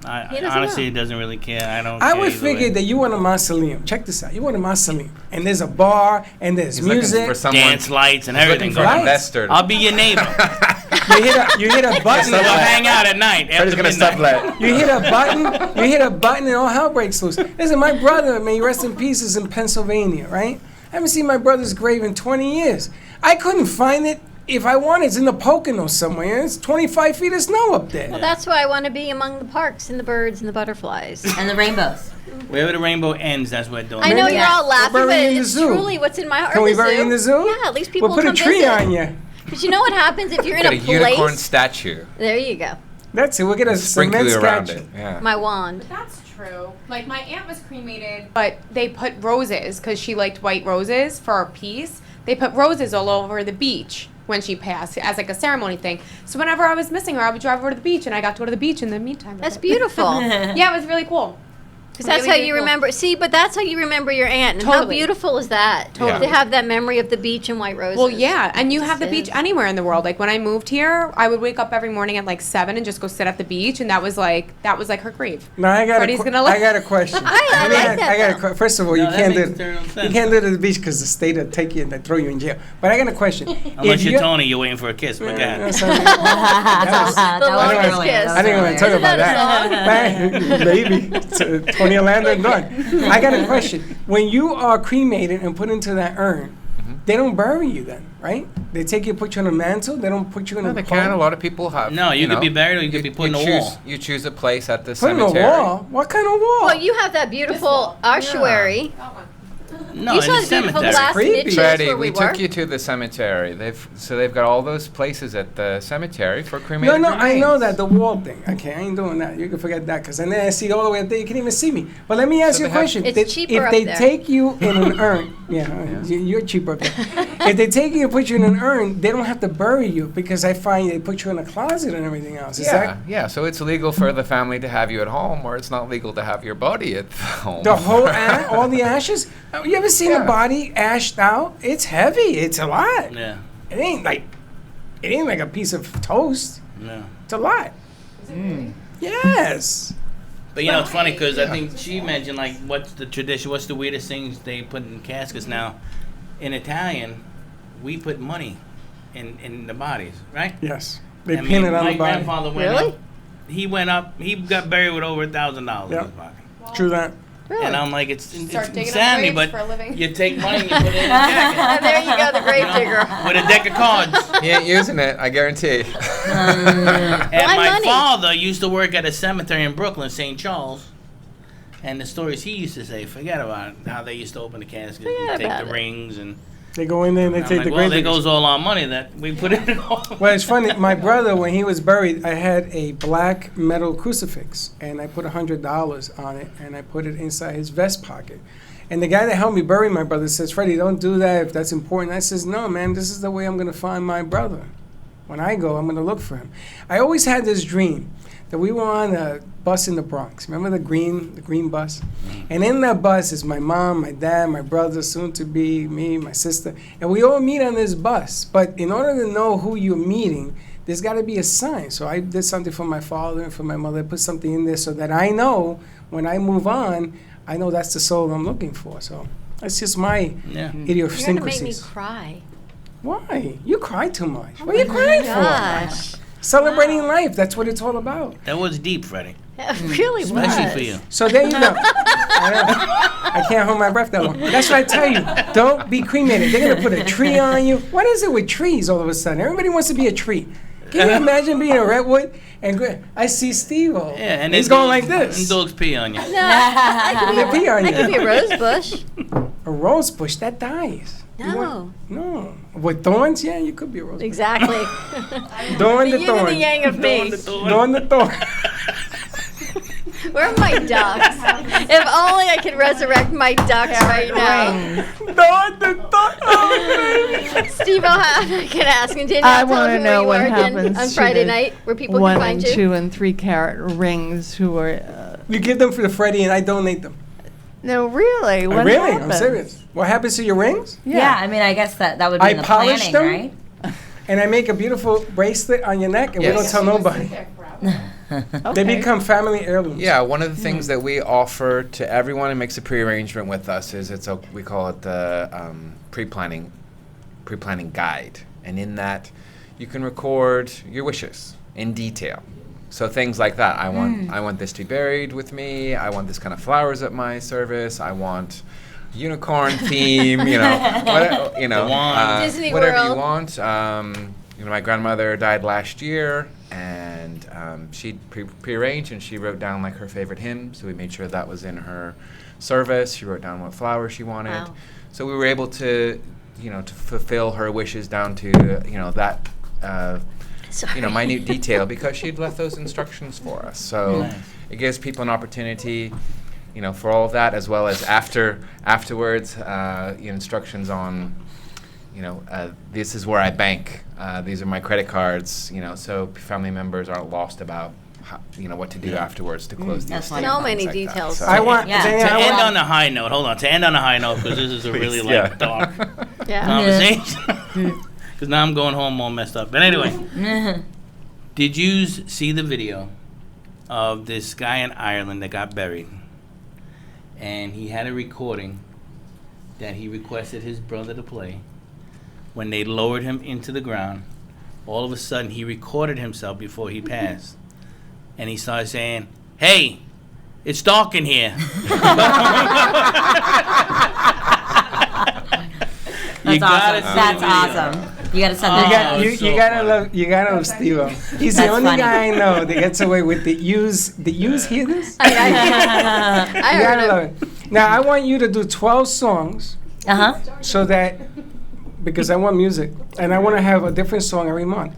S1: He doesn't
S5: Honestly,
S1: know.
S5: he doesn't really care. I don't.
S3: I
S5: care
S3: would
S5: either
S3: figure
S5: way.
S3: that you want a mausoleum. Check this out. You want a mausoleum, and there's a bar, and there's
S19: He's looking
S3: music.
S19: for someone.
S5: Dance lights and
S19: He's
S5: everything.
S19: looking for an
S3: Right.
S19: investor.
S5: I'll be your neighbor.
S3: You hit a button.
S5: We'll hang out at night.
S19: Freddy's
S5: after
S19: gonna
S5: midnight.
S19: sublet.
S3: You hit a button, and all hell breaks loose. Listen, my brother, may he rest in peace, is in Pennsylvania, right? I haven't seen my brother's grave in 20 years. I couldn't find it if I wanted. It's in the Poconos somewhere. It's 25 feet of snow up there.
S1: Well, that's why I want to be among the parks and the birds and the butterflies.
S7: And the rainbows.
S5: Wherever the rainbow ends, that's where it doing.
S1: I know you're all laughing,
S3: We'll
S1: but
S3: bury you in the
S1: it's
S3: zoo.
S1: truly what's in my heart.
S3: Can we
S1: the
S3: bury you in the zoo?
S1: Yeah, at least people
S3: We'll put
S1: come
S3: a tree
S1: visit.
S3: on you.
S1: Because you know what happens if you're in
S19: Get
S1: a
S19: a unicorn
S1: place.
S19: statue.
S1: There you go.
S3: That's it. We'll get a
S19: Sprinkle
S3: cement
S19: around
S3: statue.
S19: it. Yeah.
S1: My wand.
S4: That's true. Like my aunt was cremated, but they put roses because she liked white roses for her piece. They put roses all over the beach when she passed as like a ceremony thing. So whenever I was missing her, I would drive over to the beach, and I got to go to the beach in the meantime.
S1: That's beautiful.
S4: Yeah, it was really cool.
S1: Because that's how you remember. See, but that's how you remember your aunt. And how
S4: Totally.
S1: beautiful is that?
S4: Totally.
S1: To have that memory of the beach and white roses.
S4: Well, yeah, and you have the
S1: It
S4: beach
S1: is.
S4: anywhere in the world. Like when I moved here, I would wake up every morning at like 7 and just go sit at the beach, and that was like her grave.
S3: No, I got
S4: Freddie's gonna
S3: I got a question.
S1: I like that,
S3: I got a first of all,
S5: No,
S3: you
S5: that
S3: can't do
S5: makes
S3: it.
S5: total
S3: You
S5: sense.
S3: can't do it at the beach because the state will take you and they throw you in jail. But I got a question.
S5: Unless
S3: If
S5: you're
S3: you-
S5: Tony, you're waiting for a kiss. But
S3: Yeah,
S5: God.
S3: sorry.
S1: The
S3: I
S1: longest
S3: didn't
S1: kiss.
S3: I didn't want to talk
S1: Isn't
S3: about
S1: that a
S3: that. Maybe. It's Tony Orlando and done. I got a question. When you are cremated and put into that urn, they don't bury you then, right? They take you, put you on a mantle. They don't put you in
S19: No,
S3: a
S19: they
S3: coffin?
S19: can. A lot of people have.
S5: No, you could
S19: know,
S5: be buried or you could be put in a
S19: choose,
S5: wall.
S19: You choose a place at the
S3: Put in a
S19: cemetery.
S3: wall? What kind of wall?
S1: Well, you have that beautiful ossuary.
S5: No,
S1: You
S5: in
S1: saw
S5: the
S1: the beautiful
S5: cemetery.
S1: glass
S3: Creepy.
S1: niches
S19: Freddie,
S1: where
S19: we
S1: we were.
S19: took you to the cemetery. They've got all those places at the cemetery for
S3: No,
S19: cremated
S3: no, I know
S19: remains.
S3: that, the wall thing. Okay, I ain't doing that. You can forget that because then I see all the way up there. You can't even see me. But let me ask
S19: So
S3: you a
S19: they have-
S3: question.
S1: It's
S3: They-
S1: cheaper
S3: if
S1: up
S3: they
S1: there.
S3: take you in an urn, you're cheaper up there. If they take you and put you in an urn, they don't have to bury you because I find they put you in a closet and everything else. Is
S19: Yeah, yeah. So it's legal for the family to have you at home, or it's not legal to have your body at home.
S3: the whole all the ashes? You ever seen a
S19: Yeah.
S3: body ashed out? It's heavy. It's a lot.
S5: Yeah.
S3: It ain't like a piece of toast.
S5: No.
S3: It's a lot. Yes.
S5: But you know, it's funny because I think she mentioned like what's the tradition, what's the weirdest things they put in caskets now. In Italian, we put money in the bodies, right?
S3: Yes. They
S5: I
S3: pin
S5: mean,
S3: it on
S5: my
S3: the body.
S5: grandfather went
S1: Really?
S5: up. He went up. He got buried with over $1,000 in
S3: Yep.
S5: his pocket.
S3: True that.
S1: Really?
S5: And I'm like, it's
S4: Start digging up
S5: insanity,
S4: graves
S5: but
S4: for a living.
S5: you take money and you put it in a jacket
S1: And there you go, the grave digger.
S5: with a deck of cards.
S19: He ain't using it, I guarantee.
S5: And
S1: Why
S5: my
S1: money?
S5: father used to work at a cemetery in Brooklyn, St. Charles. And the stories he used to say, forget about it, how they used to open the caskets,
S1: Forget
S5: and take
S1: about
S5: the
S1: it.
S5: rings, and
S3: They go in there and they
S5: I'm
S3: take
S5: like,
S3: the
S5: well,
S3: grave
S5: there
S3: diggers.
S5: goes all our money that we put in it all.
S3: Well, it's funny. My brother, when he was buried, I had a black metal crucifix, and I put $100 on it, and I put it inside his vest pocket. And the guy that helped me bury my brother says, "Freddie, don't do that if that's important." I says, "No, man, this is the way I'm going to find my brother. When I go, I'm going to look for him." I always had this dream that we were on a bus in the Bronx. Remember the green bus? And in that bus is my mom, my dad, my brother, soon to be, me, my sister. And we all meet on this bus. But in order to know who you're meeting, there's got to be a sign. So I did something for my father and for my mother. I put something in there so that I know when I move on, I know that's the soul I'm looking for. So that's just my
S5: Yeah.
S1: You're gonna make me
S3: idiosyncrasies.
S1: cry.
S3: Why? You cry too much. What are
S1: Oh
S3: you
S1: my
S3: crying
S1: gosh.
S3: for? Celebrating life. That's what it's all about.
S5: That was deep, Freddie.
S1: It really
S5: Especially
S1: was.
S5: for you.
S3: So there you go. I can't hold my breath that long. That's what I tell you. Don't be cremated. They're going to put a tree on you. What is it with trees all of a sudden? Everybody wants to be a tree. Can you imagine being a redwood? And I see Steve.
S5: Yeah, and
S3: he's
S5: then
S3: going like
S5: dogs-
S3: this.
S5: And dogs pee on you.
S1: No, I
S3: They pee on
S1: I
S3: you.
S1: could be a rose bush.
S3: A rose bush, that dies. You
S1: No.
S3: want- no. With thorns? Yeah, you could be a rose bush.
S1: Exactly.
S3: Dawn
S1: the
S3: the
S1: yin and
S3: thorn.
S1: the yang of me.
S3: Dawn the thorn.
S1: Where are my ducks? If only I could resurrect my ducks right now.
S3: Dawn the thorn.
S1: Steve, I can ask him. Danielle,
S12: I
S1: tell
S12: want
S1: us
S12: to
S1: where
S12: know
S1: you
S12: what
S1: were again
S12: happens
S1: on
S12: to
S1: Friday
S12: the
S1: night, where people
S12: 1
S1: can find
S12: and
S1: you.
S12: 2 and 3 carat rings who are.
S3: You give them for the Freddie and I donate them.
S12: No, really. What
S3: really?
S12: happens?
S3: I'm serious. What happens to your rings?
S7: Yeah, I mean, I guess that would be
S3: I
S7: in the
S3: polish
S7: planning,
S3: them,
S7: right?
S3: and I make a beautiful bracelet on your neck, and we don't
S19: Yes.
S3: tell nobody. They become family heirlooms.
S19: Yeah, one of the things that we offer to everyone who makes a pre-arrangement with us is we call it the pre-planning guide, and in that you can record your wishes in detail. So things like that. I want this to be buried with me. I want this kind of flowers at my service. I want unicorn theme.
S1: Disney
S19: whatever
S1: World.
S19: you want. My grandmother died last year, and she prearranged and she wrote down like her favorite hymn. So we made sure that was in her service. She wrote down what flowers she wanted.
S7: Wow.
S19: So we were able to, to fulfill her wishes down to that. Minute detail because she'd left those instructions for us. So
S5: Nice.
S19: it gives people an opportunity, for all of that, as well as afterwards, instructions on, this is where I bank. These are my credit cards. So family members aren't lost about what to do afterwards to close the
S1: That's
S19: estate.
S1: so
S19: and
S1: many
S19: things like that.
S1: details.
S19: So-
S3: I want
S5: To end on a high note, hold on. To end on a high note, because this is a really
S19: Please,
S5: dark
S1: Yeah.
S5: conversation. Because now I'm going home all messed up. But anyway, did you see the video of this guy in Ireland that got buried? And he had a recording that he requested his brother to play. When they lowered him into the ground, all of a sudden he recorded himself before he passed. And he started saying, "Hey, it's dark in here."
S7: That's awesome. That's awesome. You gotta send that.
S3: You gotta love Steve-O. He's the
S7: That's
S3: only
S7: funny.
S3: guy I know that gets away with the use. The use hear this?
S1: I
S3: You
S1: heard
S3: gotta
S1: it.
S3: love it. Now I want you to do 12 songs. So that because I want music and I want to have a different song every month.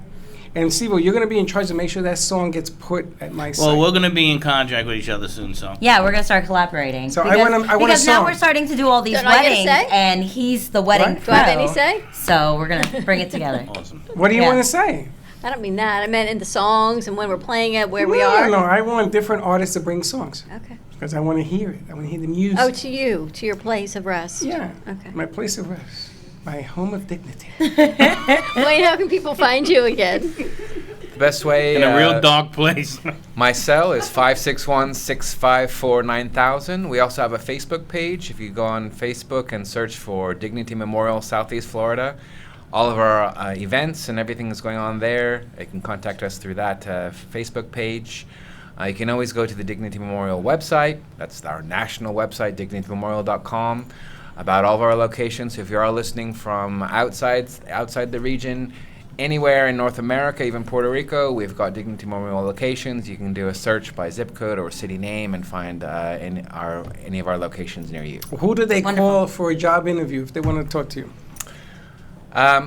S3: And Steve-O, you're gonna be in charge to make sure that song gets put at my site.
S5: Well, we're going to be in contract with each other soon, so.
S7: Yeah, we're gonna start collaborating.
S3: So I
S7: because,
S3: want a
S7: because now
S3: song.
S7: we're starting to do all these
S1: Don't I get a
S7: weddings,
S1: say?
S7: and he's the wedding
S3: What?
S7: pro.
S1: Do I have any say?
S7: So we're gonna bring it together.
S5: Awesome.
S3: What do you
S7: Yeah.
S3: want to say?
S1: I don't mean that. I meant in the songs and when we're playing it, where we are.
S3: No, I want different artists to bring songs.
S1: Okay.
S3: Because I want to hear it. I want to hear the music.
S1: Oh, to your place of rest.
S3: Yeah.
S1: Okay.
S3: My place of rest. My home of dignity.
S1: Wayne, how can people find you again?
S19: The best way
S5: In a real dark place.
S19: My cell is 561-654-9000. We also have a Facebook page. If you go on Facebook and search for Dignity Memorial Southeast Florida, all of our events and everything that's going on there, you can contact us through that Facebook page. You can always go to the Dignity Memorial website. That's our national website, dignitymemorial.com, about all of our locations. So if you are listening from outside the region, anywhere in North America, even Puerto Rico, we've got Dignity Memorial locations. You can do a search by zip code or city name and find any of our locations near you.
S3: Who do they call for a job interview if they want to talk to you?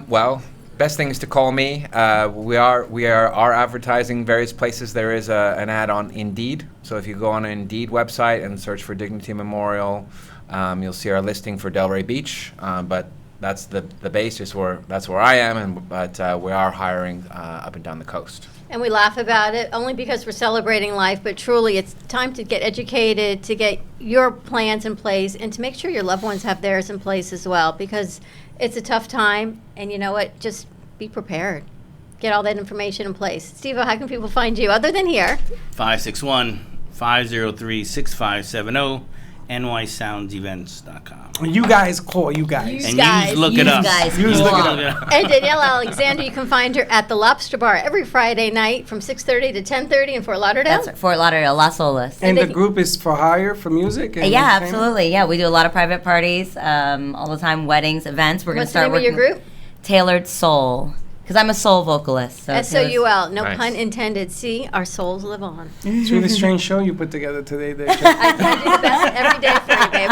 S19: Well, best thing is to call me. We are advertising various places. There is an ad on Indeed. So if you go on an Indeed website and search for Dignity Memorial, you'll see our listing for Delray Beach. But that's the base. That's where I am, but we are hiring up and down the coast.
S1: And we laugh about it only because we're celebrating life, but truly it's time to get educated, to get your plans in place, and to make sure your loved ones have theirs in place as well, because it's a tough time, and you know what? Just be prepared. Get all that information in place. Steve-O, how can people find you other than here?
S5: 561-503-6570, nysoundsevents.com.
S3: You guys call, you guys.
S5: And you just look it up.
S3: You just look it up.
S1: And Danielle Alexander, you can find her at the Lobster Bar every Friday night from 6:30 to 10:30 in Fort Lauderdale.
S7: That's right, Fort Lauderdale, Las Olas.
S3: And the group is for hire for music? And
S7: Yeah,
S3: entertainment?
S7: absolutely. Yeah, we do a lot of private parties all the time, weddings, events. We're going to
S1: What's the
S7: start
S1: name of your
S7: working.
S1: group?
S7: Tailored Soul, because I'm a soul vocalist. So
S1: SOUL, no
S3: Nice.
S1: pun intended. See, our souls live on.
S3: It's a really strange show you put together today. There, Jen.
S1: I do the best every day for you, babe.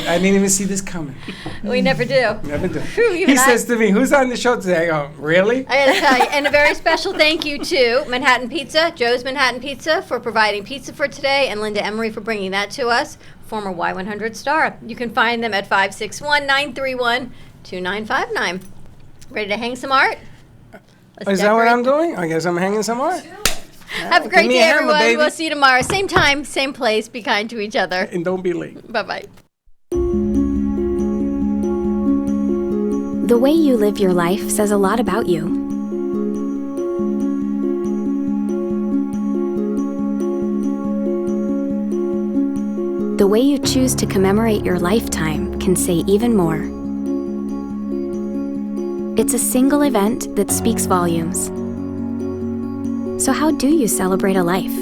S3: I didn't even see this coming.
S1: We never do.
S3: Never do.
S1: Phew,
S3: He
S1: even I-
S3: says to me, "Who's on the show today?" I go, "Really?"
S1: I gotta tell you, and a very special thank you to Manhattan Pizza, Joe's Manhattan Pizza, for providing pizza for today, and Linda Emery for bringing that to us, former Y100 star. You can find them at 561-931-2959. Ready to hang some art? Let's
S3: Is that what
S1: decorate.
S3: I'm doing? I guess I'm hanging some art.
S1: Have a
S3: Give
S1: great
S3: me
S1: day,
S3: a hammer,
S1: everyone.
S3: baby.
S1: We'll see you tomorrow. Same time, same place. Be kind to each other.
S3: And don't be late.
S1: Bye-bye.
S11: The way you live your life says a lot about you. the way you choose to commemorate your lifetime can say even more. It's a single event that speaks volumes. So how do you celebrate a life?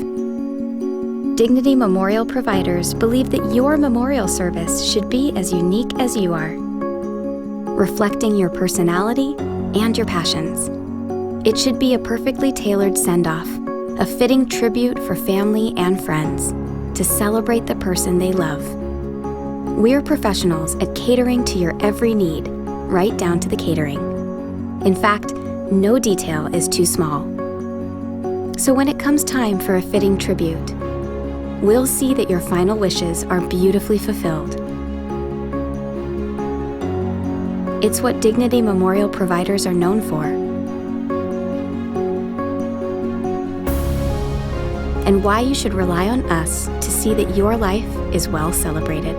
S11: Dignity Memorial providers believe that your memorial service should be as unique as you are, reflecting your personality and your passions. It should be a perfectly tailored send-off, a fitting tribute for family and friends to celebrate the person they love. We're professionals at catering to your every need, right down to the catering. In fact, no detail is too small. So when it comes time for a fitting tribute, we'll see that your final wishes are beautifully fulfilled. It's what Dignity Memorial providers are known for. And why you should rely on us to see that your life is well celebrated.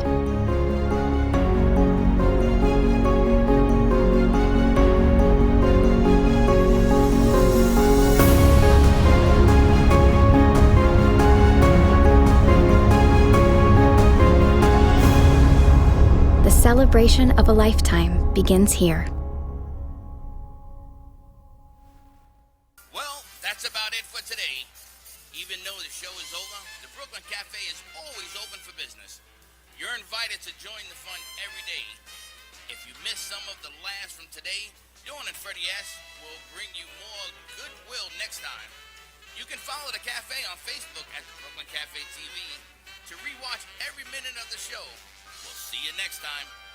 S11: The celebration of a lifetime begins here.
S5: Well, that's about it for today. Even though the show is over, the Brooklyn Cafe is always open for business. You're invited to join the fun every day. If you missed some of the laughs from today, Dawn and Freddie S. will bring you more goodwill next time. You can follow the cafe on Facebook at the Brooklyn Cafe TV to rewatch every minute of the show. We'll see you next time.